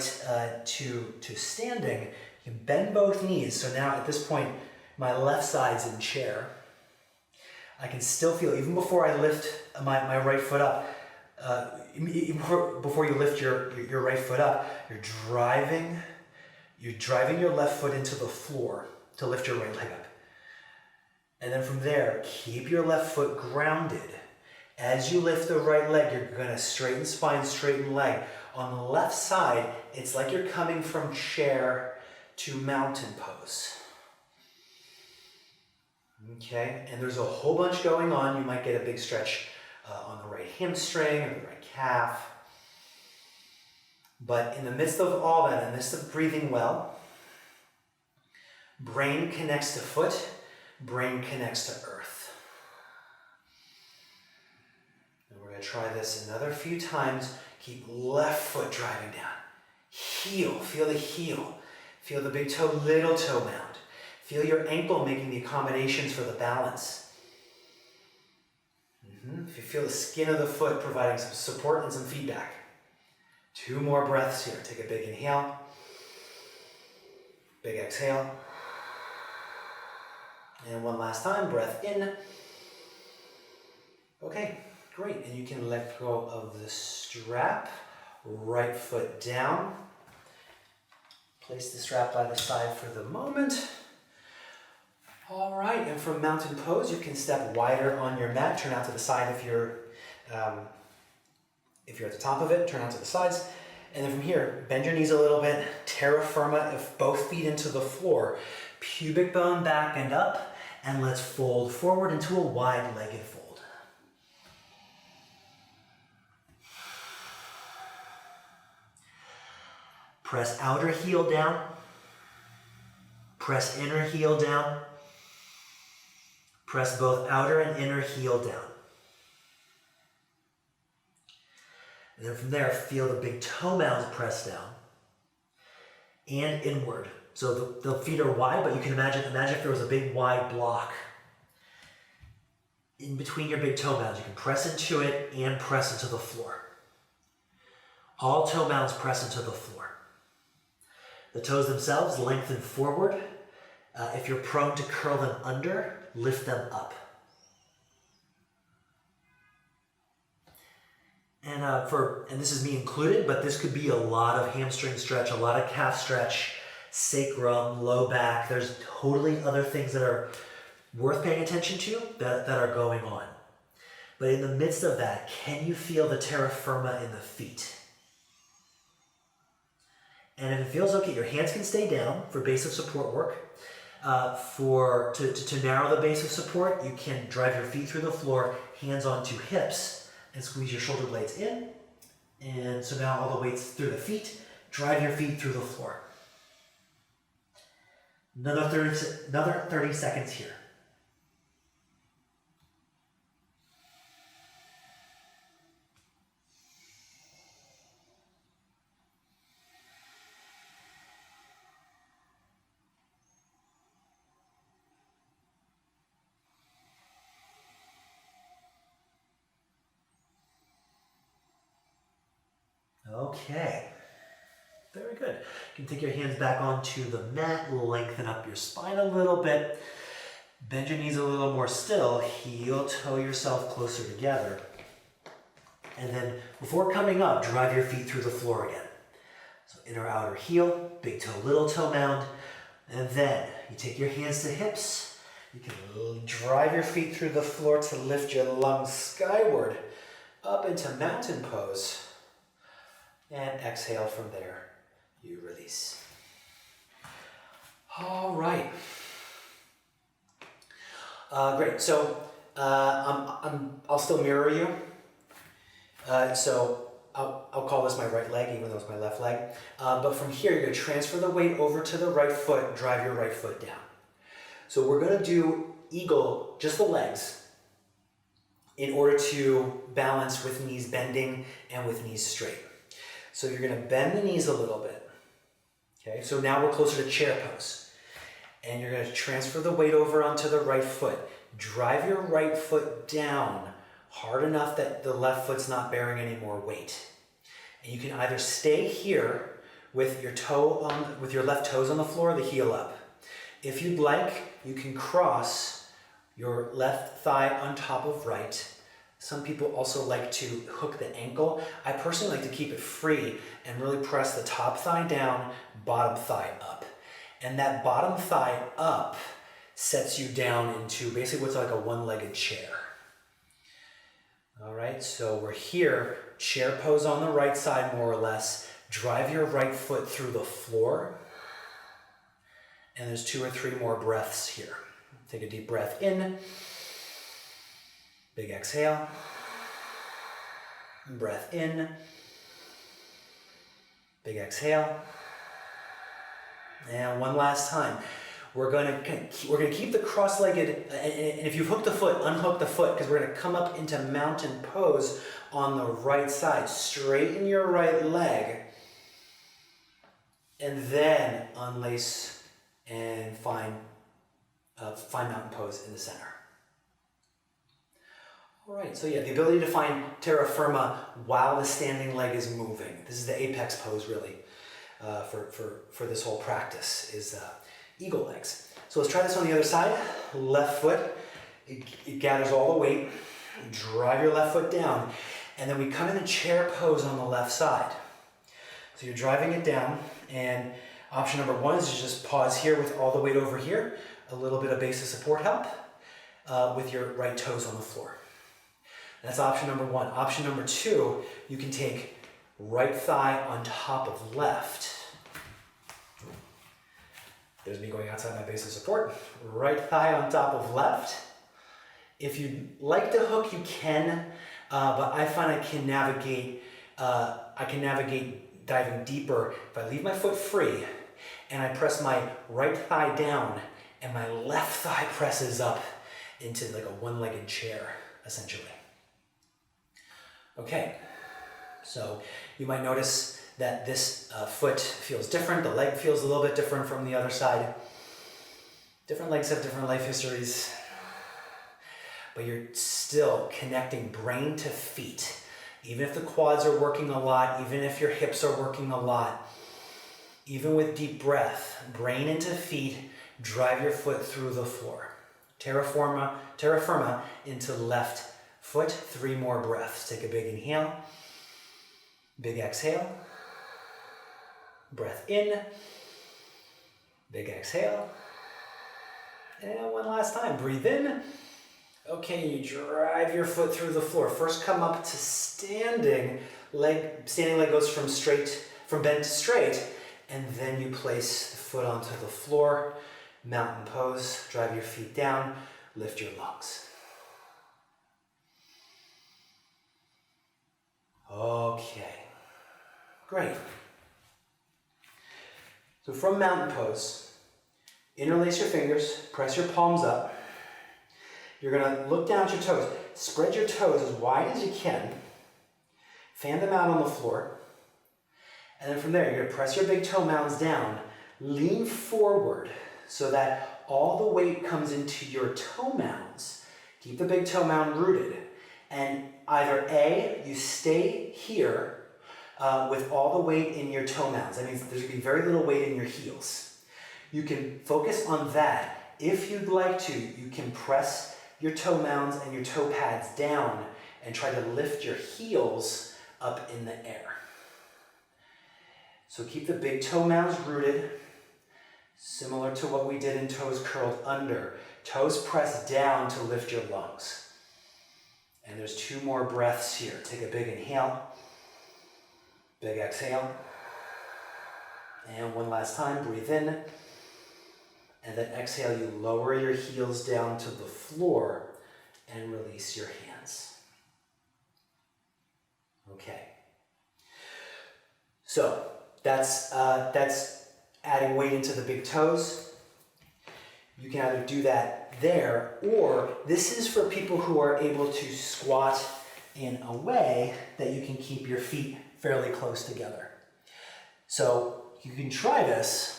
Speaker 1: to standing, you can bend both knees. So now at this point, my left side's in chair. I can still feel, even before I lift my right foot up, even before you lift your right foot up, you're driving your left foot into the floor to lift your right leg up. And then from there, keep your left foot grounded. As you lift the right leg, you're going to straighten spine, straighten leg. On the left side, it's like you're coming from chair to mountain pose. Okay, and there's a whole bunch going on. You might get a big stretch on the right hamstring or the right calf. But in the midst of all that, in the midst of breathing well, brain connects to foot, brain connects to earth. And we're going to try this another few times. Keep left foot driving down. Heel, feel the heel. Feel the big toe, little toe mound. Feel your ankle making the accommodations for the balance. If you feel the skin of the foot providing some support and some feedback. 2 more breaths here. Take a big inhale. Big exhale. And one last time, breath in. Okay, great. And you can let go of the strap. Right foot down. Place the strap by the side for the moment. All right, and from mountain pose, you can step wider on your mat. Turn out to the side if you're at the top of it. Turn out to the sides. And then from here, bend your knees a little bit. Terra Firma, if both feet into the floor. Pubic bone back and up. And let's fold forward into a wide-legged fold. Press outer heel down. Press inner heel down. Press both outer and inner heel down. And then from there, feel the big toe mounds press down and inward. So the feet are wide, but you can imagine if there was a big wide block in between your big toe mounds. You can press into it and press into the floor. All toe mounds press into the floor. The toes themselves lengthen forward. If you're prone to curl them under, lift them up. And this is me included, but this could be a lot of hamstring stretch, a lot of calf stretch, sacrum, low back. There's totally other things that are worth paying attention to that are going on. But in the midst of that, can you feel the terra firma in the feet? And if it feels okay, your hands can stay down for base of support work. To narrow the base of support, you can drive your feet through the floor, hands onto hips, and squeeze your shoulder blades in. And so now all the weight's through the feet. Drive your feet through the floor. Another 30 seconds here. Okay, very good. You can take your hands back onto the mat, lengthen up your spine a little bit, bend your knees a little more still, heel toe yourself closer together, and then before coming up, drive your feet through the floor again. So inner outer heel, big toe, little toe mound, and then you take your hands to hips, you can drive your feet through the floor to lift your lungs skyward, up into mountain pose. And exhale from there, you release. All right. Great, so I'll still mirror you. So I'll call this my right leg, even though it's my left leg. But from here, you're gonna transfer the weight over to the right foot, drive your right foot down. So we're gonna do eagle, just the legs, in order to balance with knees bending and with knees straight. So you're going to bend the knees a little bit. Okay, so now we're closer to chair pose. And you're going to transfer the weight over onto the right foot. Drive your right foot down hard enough that the left foot's not bearing any more weight. And you can either stay here with your left toes on the floor, the heel up. If you'd like, you can cross your left thigh on top of right. Some people also like to hook the ankle. I personally like to keep it free and really press the top thigh down, bottom thigh up. And that bottom thigh up sets you down into basically what's like a one-legged chair. All right, so we're here, chair pose on the right side more or less. Drive your right foot through the floor. And there's 2 or 3 more breaths here. Take a deep breath in. Big exhale, breath in, big exhale, and one last time. We're gonna keep the cross-legged, and if you've hooked the foot, unhook the foot, because we're gonna come up into mountain pose on the right side. Straighten your right leg, and then unlace and find mountain pose in the center. All right, so yeah, the ability to find terra firma while the standing leg is moving. This is the apex pose, really, for this whole practice, is eagle legs. So let's try this on the other side. Left foot, it gathers all the weight. Drive your left foot down, and then we come in a chair pose on the left side. So you're driving it down, and option number 1 is to just pause here with all the weight over here. A little bit of base of support help with your right toes on the floor. That's option number 1. Option number 2, you can take right thigh on top of left. There's me going outside my base of support. Right thigh on top of left. If you'd like to hook, you can, but I find I can navigate diving deeper if I leave my foot free and I press my right thigh down and my left thigh presses up into like a one-legged chair, essentially. Okay, so you might notice that this foot feels different, the leg feels a little bit different from the other side. Different legs have different life histories, but you're still connecting brain to feet. Even if the quads are working a lot, even if your hips are working a lot, even with deep breath, brain into feet, drive your foot through the floor. Terra Firma into left foot, 3 more breaths. Take a big inhale, big exhale, breath in, big exhale, And one last time, breathe in. Okay, you drive your foot through the floor. First come up to standing leg goes from bent to straight, and then you place the foot onto the floor, mountain pose, drive your feet down, lift your lungs. Okay, great. So from mountain pose, interlace your fingers, press your palms up. You're gonna look down at your toes. Spread your toes as wide as you can. Fan them out on the floor. And then from there, you're gonna press your big toe mounds down. Lean forward so that all the weight comes into your toe mounds. Keep the big toe mound rooted. And either A, you stay here with all the weight in your toe mounds. That means there's gonna be very little weight in your heels. You can focus on that. If you'd like to, you can press your toe mounds and your toe pads down and try to lift your heels up in the air. So keep the big toe mounds rooted, similar to what we did in toes curled under. Toes pressed down to lift your lungs. And there's 2 more breaths here. Take a big inhale, big exhale. And one last time, breathe in. And then exhale, you lower your heels down to the floor and release your hands. Okay. So that's adding weight into the big toes. You can either do that there, or this is for people who are able to squat in a way that you can keep your feet fairly close together. So you can try this.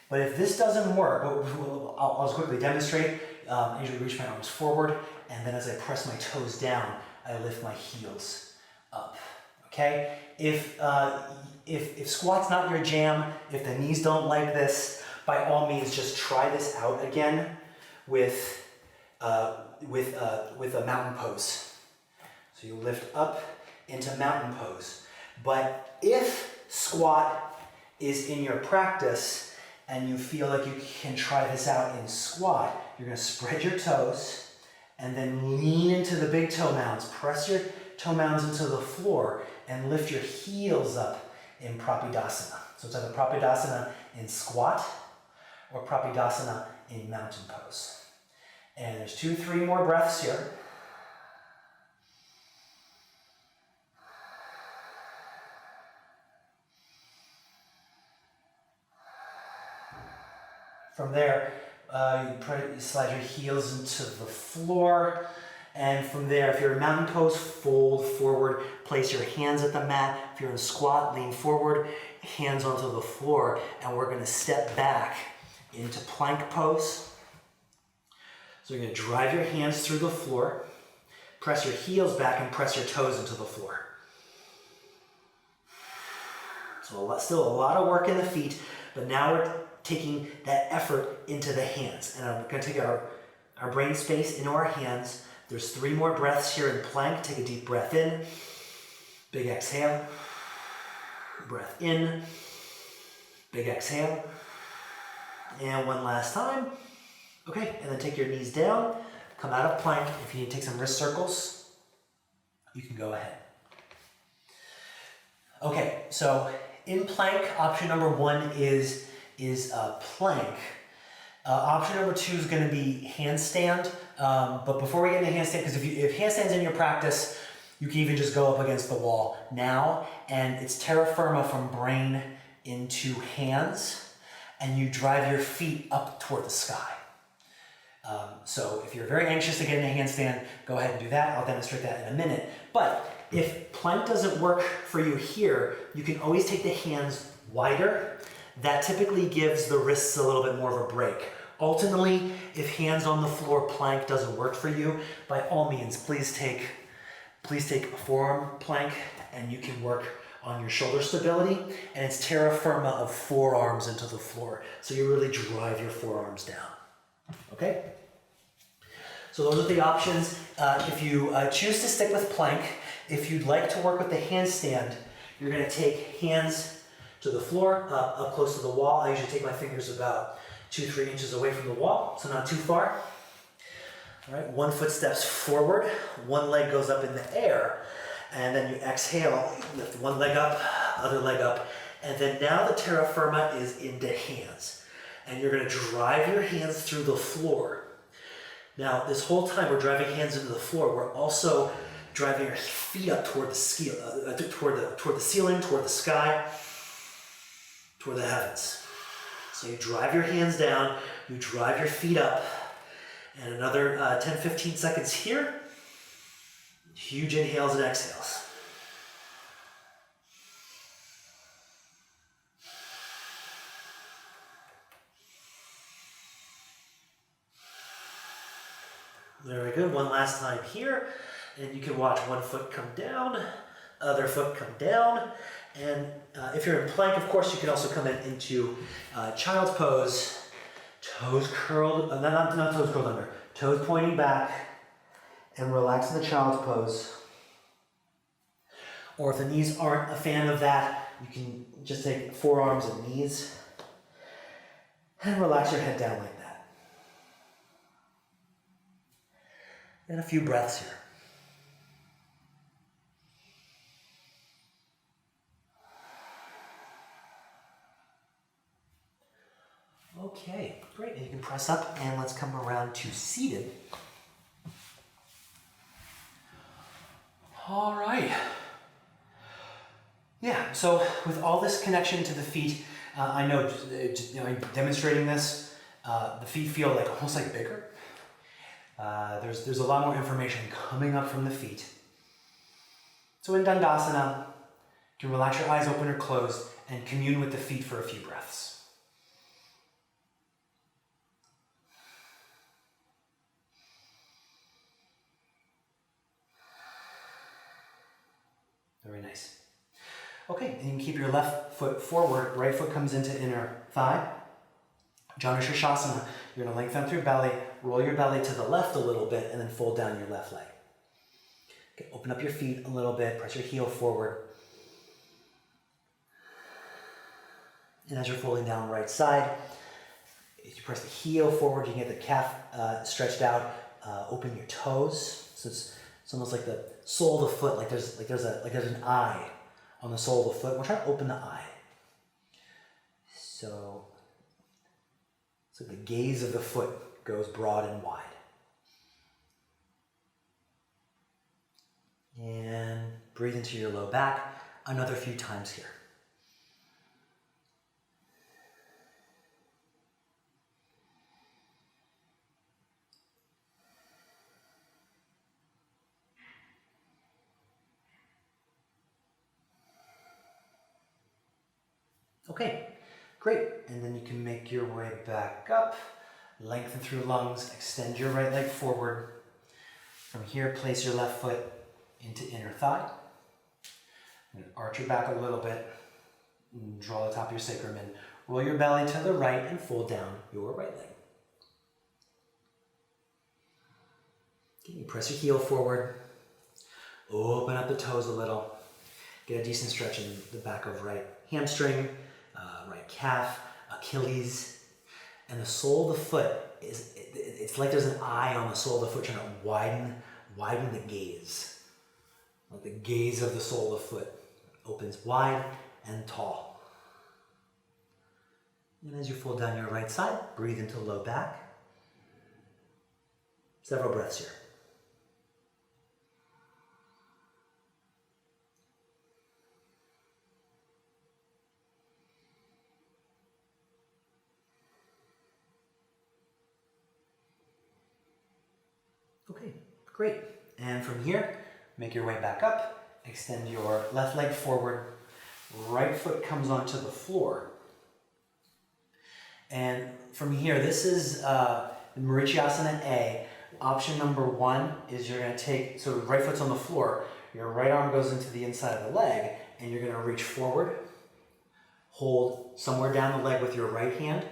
Speaker 1: But if this doesn't work, I'll just quickly demonstrate. I usually reach my arms forward, and then as I press my toes down, I lift my heels up. Okay? If squat's not your jam, if the knees don't like this, by all means, just try this out again with a mountain pose. So you lift up into mountain pose. But if squat is in your practice, and you feel like you can try this out in squat, you're gonna spread your toes and then lean into the big toe mounds. Press your toe mounds into the floor and lift your heels up in Prapadasana. So it's either Prapadasana in squat or Prapadasana in mountain pose. And there's 2-3 more breaths here. From there, you slide your heels into the floor. And from there, if you're in mountain pose, fold forward, place your hands at the mat. If you're in squat, lean forward, hands onto the floor. And we're gonna step back into plank pose. So you're gonna drive your hands through the floor, press your heels back and press your toes into the floor. So still a lot of work in the feet, but now we're taking that effort into the hands. And I'm going to take our brain space into our hands. There's 3 more breaths here in plank. Take a deep breath in. Big exhale. Breath in. Big exhale. And one last time. Okay, and then take your knees down. Come out of plank. If you need to take some wrist circles, you can go ahead. Okay, so in plank, option number 1 is plank. Option number 2 is going to be handstand. But before we get into handstand, because if handstand's in your practice, you can even just go up against the wall now. And it's Terra Firma from brain into hands. And you drive your feet up toward the sky. So if you're very anxious to get into handstand, go ahead and do that. I'll demonstrate that in a minute. But if plank doesn't work for you here, you can always take the hands wider. That typically gives the wrists a little bit more of a break. Ultimately, if hands on the floor plank doesn't work for you, by all means, please take a forearm plank and you can work on your shoulder stability. And it's Terra Firma of forearms into the floor. So you really drive your forearms down. Okay? So those are the options. If you choose to stick with plank, if you'd like to work with the handstand, you're going to take hands to the floor, up close to the wall. I usually take my fingers about 2-3 inches away from the wall, so not too far. All right, one foot steps forward, one leg goes up in the air, and then you exhale, lift one leg up, other leg up, and then now the Terra Firma is into hands. And you're gonna drive your hands through the floor. Now, this whole time we're driving hands into the floor, we're also driving our feet up toward the ceiling, toward the sky, toward the heavens. So you drive your hands down, you drive your feet up, and another 10-15 seconds here. Huge inhales and exhales. Very good. One last time here. And you can watch one foot come down, other foot come down. And if you're in plank, of course, you can also come into child's pose. Toes curled, not toes curled under. Toes pointing back and relax in the child's pose. Or if the knees aren't a fan of that, you can just take forearms and knees and relax your head down like that. And a few breaths here. Okay, great. And you can press up and let's come around to seated. All right. Yeah, so with all this connection to the feet, I know, demonstrating this, the feet feel like almost like bigger. There's a lot more information coming up from the feet. So in Dandasana, you can relax your eyes open or closed and commune with the feet for a few breaths. Very nice. Okay, and you can keep your left foot forward, right foot comes into inner thigh. Janu Shirshasana, you're gonna lengthen through belly, roll your belly to the left a little bit, and then fold down your left leg. Okay, open up your feet a little bit, press your heel forward. And as you're folding down right side, if you press the heel forward, you can get the calf stretched out, open your toes. So it's almost like the sole of the foot, like there's an eye on the sole of the foot. We're trying to open the eye. So the gaze of the foot goes broad and wide. And breathe into your low back another few times here. Okay, great. And then you can make your way back up, lengthen through lungs, extend your right leg forward. From here, place your left foot into inner thigh. And arch your back a little bit, and draw the top of your sacrum in. Roll your belly to the right and fold down your right leg. Okay, you press your heel forward, open up the toes a little, get a decent stretch in the back of right hamstring, right calf, Achilles, and the sole of the foot it's like there's an eye on the sole of the foot trying to widen the gaze. Like the gaze of the sole of the foot opens wide and tall. And as you fold down your right side, breathe into low back. Several breaths here. Okay, great. And from here, make your way back up, extend your left leg forward, right foot comes onto the floor. And from here, this is Marichyasana A. Option number one is you're gonna take, so right foot's on the floor, your right arm goes into the inside of the leg, and you're gonna reach forward, hold somewhere down the leg with your right hand,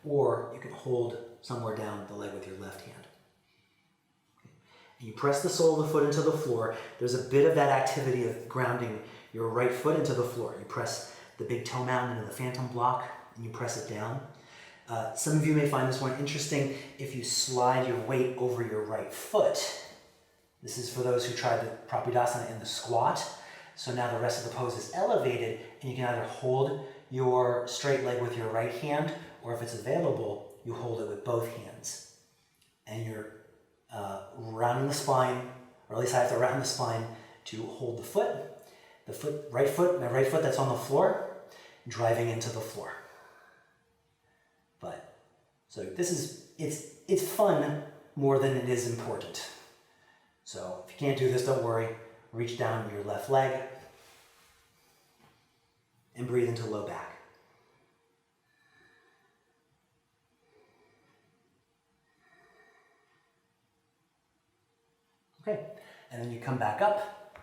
Speaker 1: or you can hold somewhere down the leg with your left hand. You press the sole of the foot into the floor. There's a bit of that activity of grounding your right foot into the floor. You press the big toe mound into the phantom block and you press it down. Some of you may find this one interesting if you slide your weight over your right foot. This is for those who tried the Prapadasana in the squat. So now the rest of the pose is elevated, and you can either hold your straight leg with your right hand, or if it's available, you hold it with both hands. And you're rounding the spine, or at least I have to round the spine to hold my right foot that's on the floor, driving into the floor. So this is, it's fun more than it is important. So if you can't do this, don't worry. Reach down your left leg and breathe into low back. Okay, and then you come back up,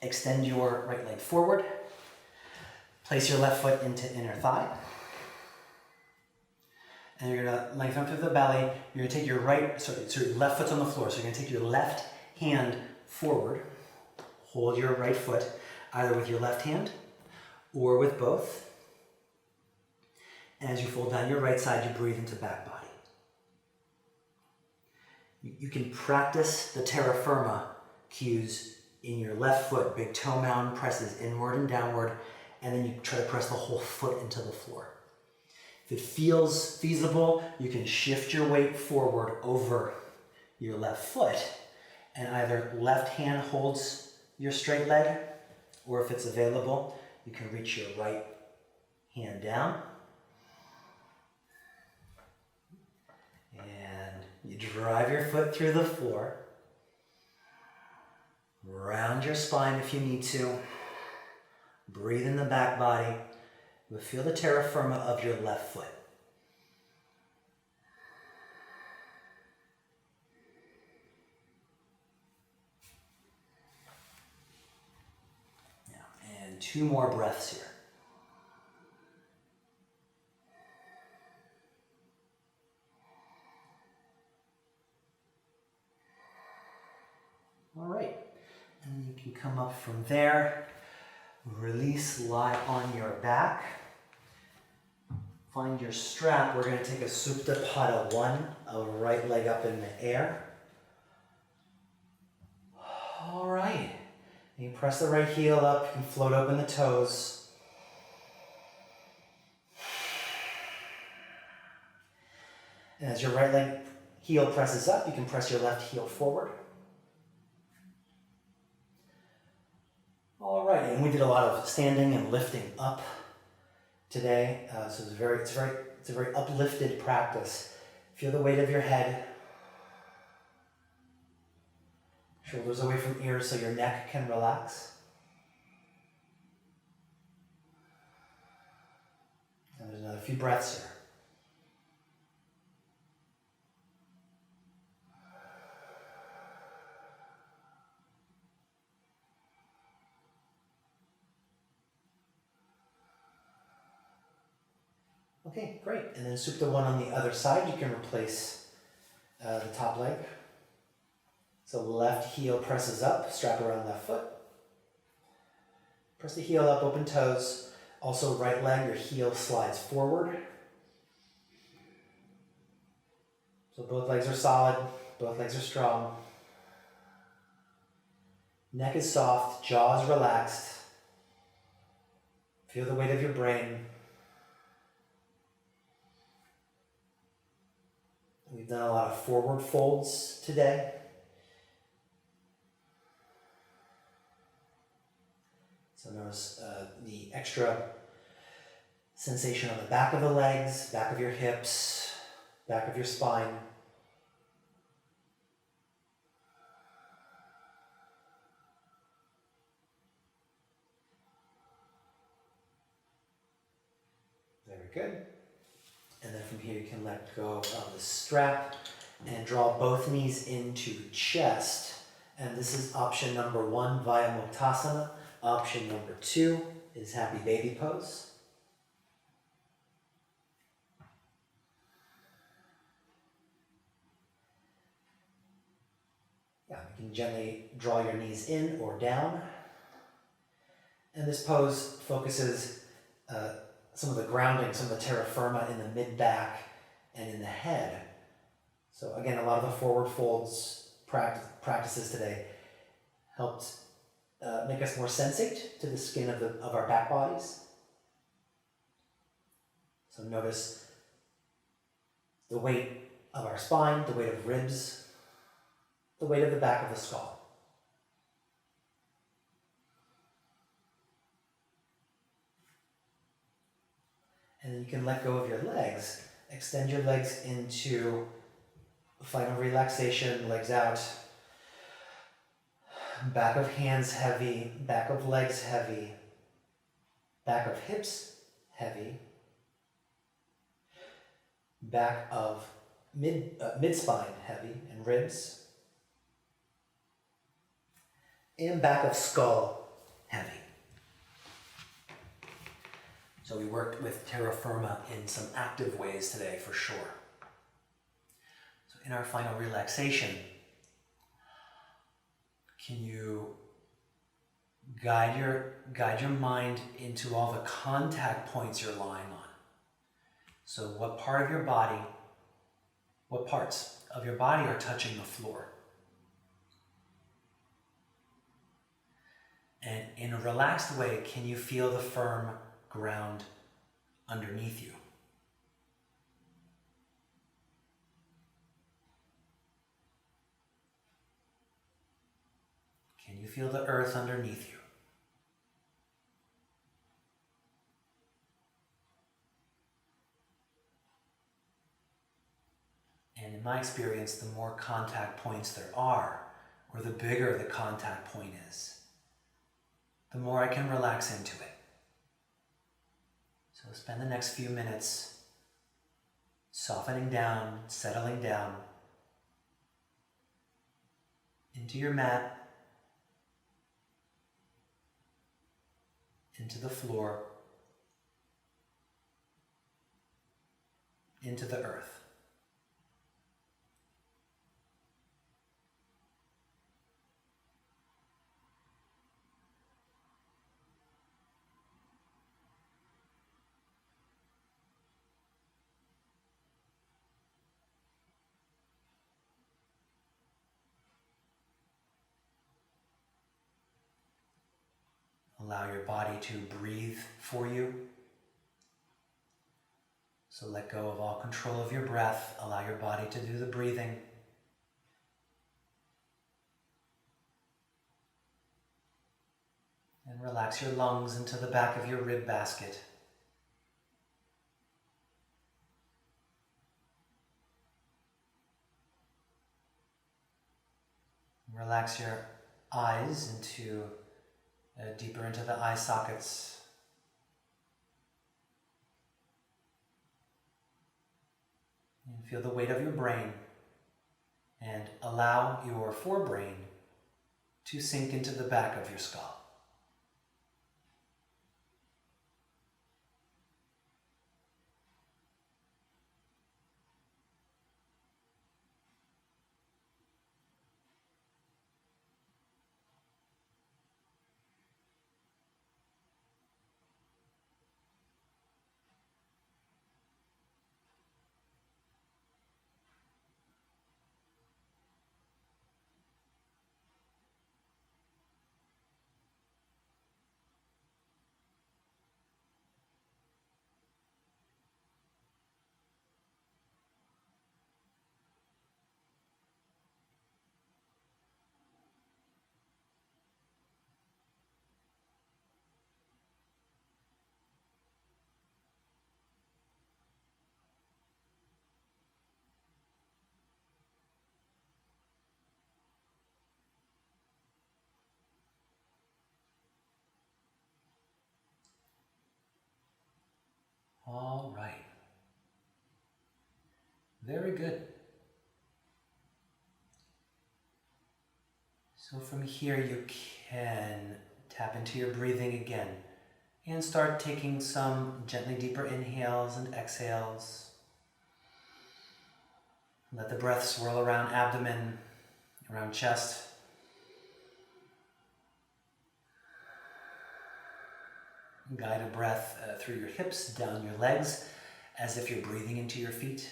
Speaker 1: extend your right leg forward, place your left foot into inner thigh, and you're gonna lengthen up through the belly. You're gonna take your your left foot's on the floor, so you're gonna take your left hand forward, hold your right foot either with your left hand or with both. And as you fold down your right side, you breathe into back body. You can practice the Terra Firma cues in your left foot. Big toe mound presses inward and downward, and then you try to press the whole foot into the floor. If it feels feasible, you can shift your weight forward over your left foot, and either left hand holds your straight leg, or if it's available, you can reach your right hand down. And you drive your foot through the floor. Round your spine if you need to. Breathe in the back body. You'll feel the terra firma of your left foot. Now, and 2 more breaths here. All right, and you can come up from there. Release, lie on your back. Find your strap. We're going to take a Supta Pada 1, a right leg up in the air. All right. You press the right heel up, you can float open the toes. And as your right leg heel presses up, you can press your left heel forward. All right, and we did a lot of standing and lifting up today. So it's a very uplifted practice. Feel the weight of your head. Shoulders away from ears so your neck can relax. And there's another few breaths here. Okay, great. And then Supta 1 on the other side, you can replace the top leg. So left heel presses up, strap around left foot. Press the heel up, open toes. Also right leg, your heel slides forward. So both legs are solid, both legs are strong. Neck is soft, jaw is relaxed. Feel the weight of your brain. We've done a lot of forward folds today. So notice the extra sensation on the back of the legs, back of your hips, back of your spine. Very good. And then from here you can let go of the strap and draw both knees into chest. And this is option number 1 via Muktasana. Option number 2 is happy baby pose. Yeah, you can gently draw your knees in or down. And this pose focuses some of the grounding, some of the terra firma in the mid-back and in the head. So again, a lot of the forward folds practices today helped make us more sensate to the skin of our back bodies. So notice the weight of our spine, the weight of ribs, the weight of the back of the skull. And then you can let go of your legs. Extend your legs into final relaxation, legs out. Back of hands heavy, back of legs heavy, back of hips heavy, back of mid-spine heavy and ribs, and back of skull heavy. So we worked with Terra Firma in some active ways today for sure. So in our final relaxation, can you guide your mind into all the contact points you're lying on? So what parts of your body are touching the floor? And in a relaxed way, can you feel the firm ground underneath you? Can you feel the earth underneath you? And in my experience, the more contact points there are, or the bigger the contact point is, the more I can relax into it. So spend the next few minutes softening down, settling down into your mat, into the floor, into the earth. Allow your body to breathe for you. So let go of all control of your breath. Allow your body to do the breathing. And relax your lungs into the back of your rib basket. Relax your eyes deeper into the eye sockets. And feel the weight of your brain. And allow your forebrain to sink into the back of your skull. All right. Very good. So from here you can tap into your breathing again and start taking some gently deeper inhales and exhales. Let the breath swirl around abdomen, around chest. Guide a breath through your hips, down your legs, as if you're breathing into your feet.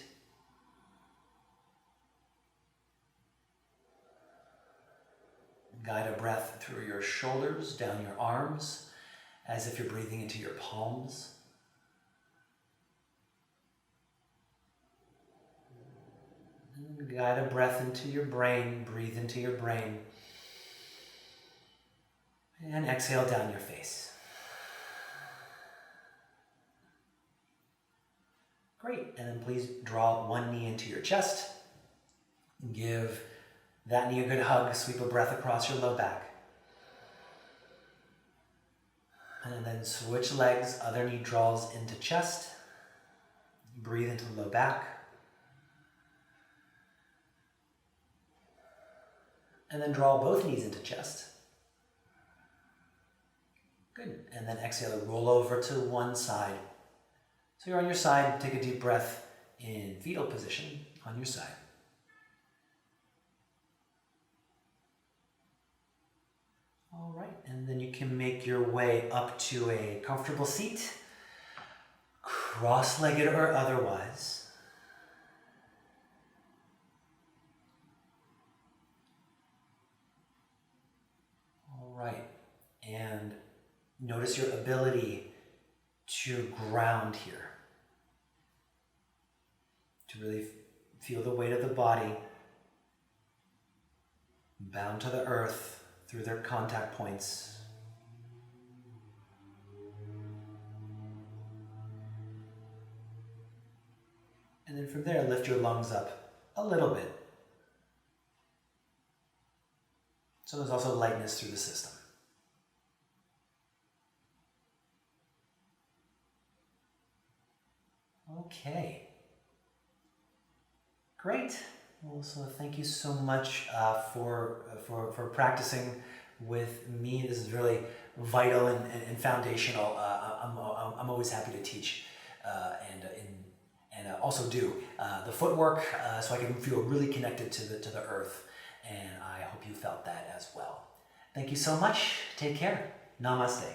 Speaker 1: Guide a breath through your shoulders, down your arms, as if you're breathing into your palms. And guide a breath into your brain, breathe into your brain. And exhale down your face. Great, and then please draw one knee into your chest. Give that knee a good hug, sweep a breath across your low back. And then switch legs, other knee draws into chest. Breathe into low back. And then draw both knees into chest. Good, and then exhale, roll over to one side. So you're on your side, take a deep breath in fetal position on your side. All right, and then you can make your way up to a comfortable seat, cross-legged or otherwise. All right, and notice your ability to ground here, to really feel the weight of the body bound to the earth through their contact points. And then from there, lift your lungs up a little bit. So there's also lightness through the system. Okay. Great. Well, so thank you so much for practicing with me. This is really vital and foundational. I'm always happy to teach and also do the footwork so I can feel really connected to the earth. And I hope you felt that as well. Thank you so much. Take care. Namaste.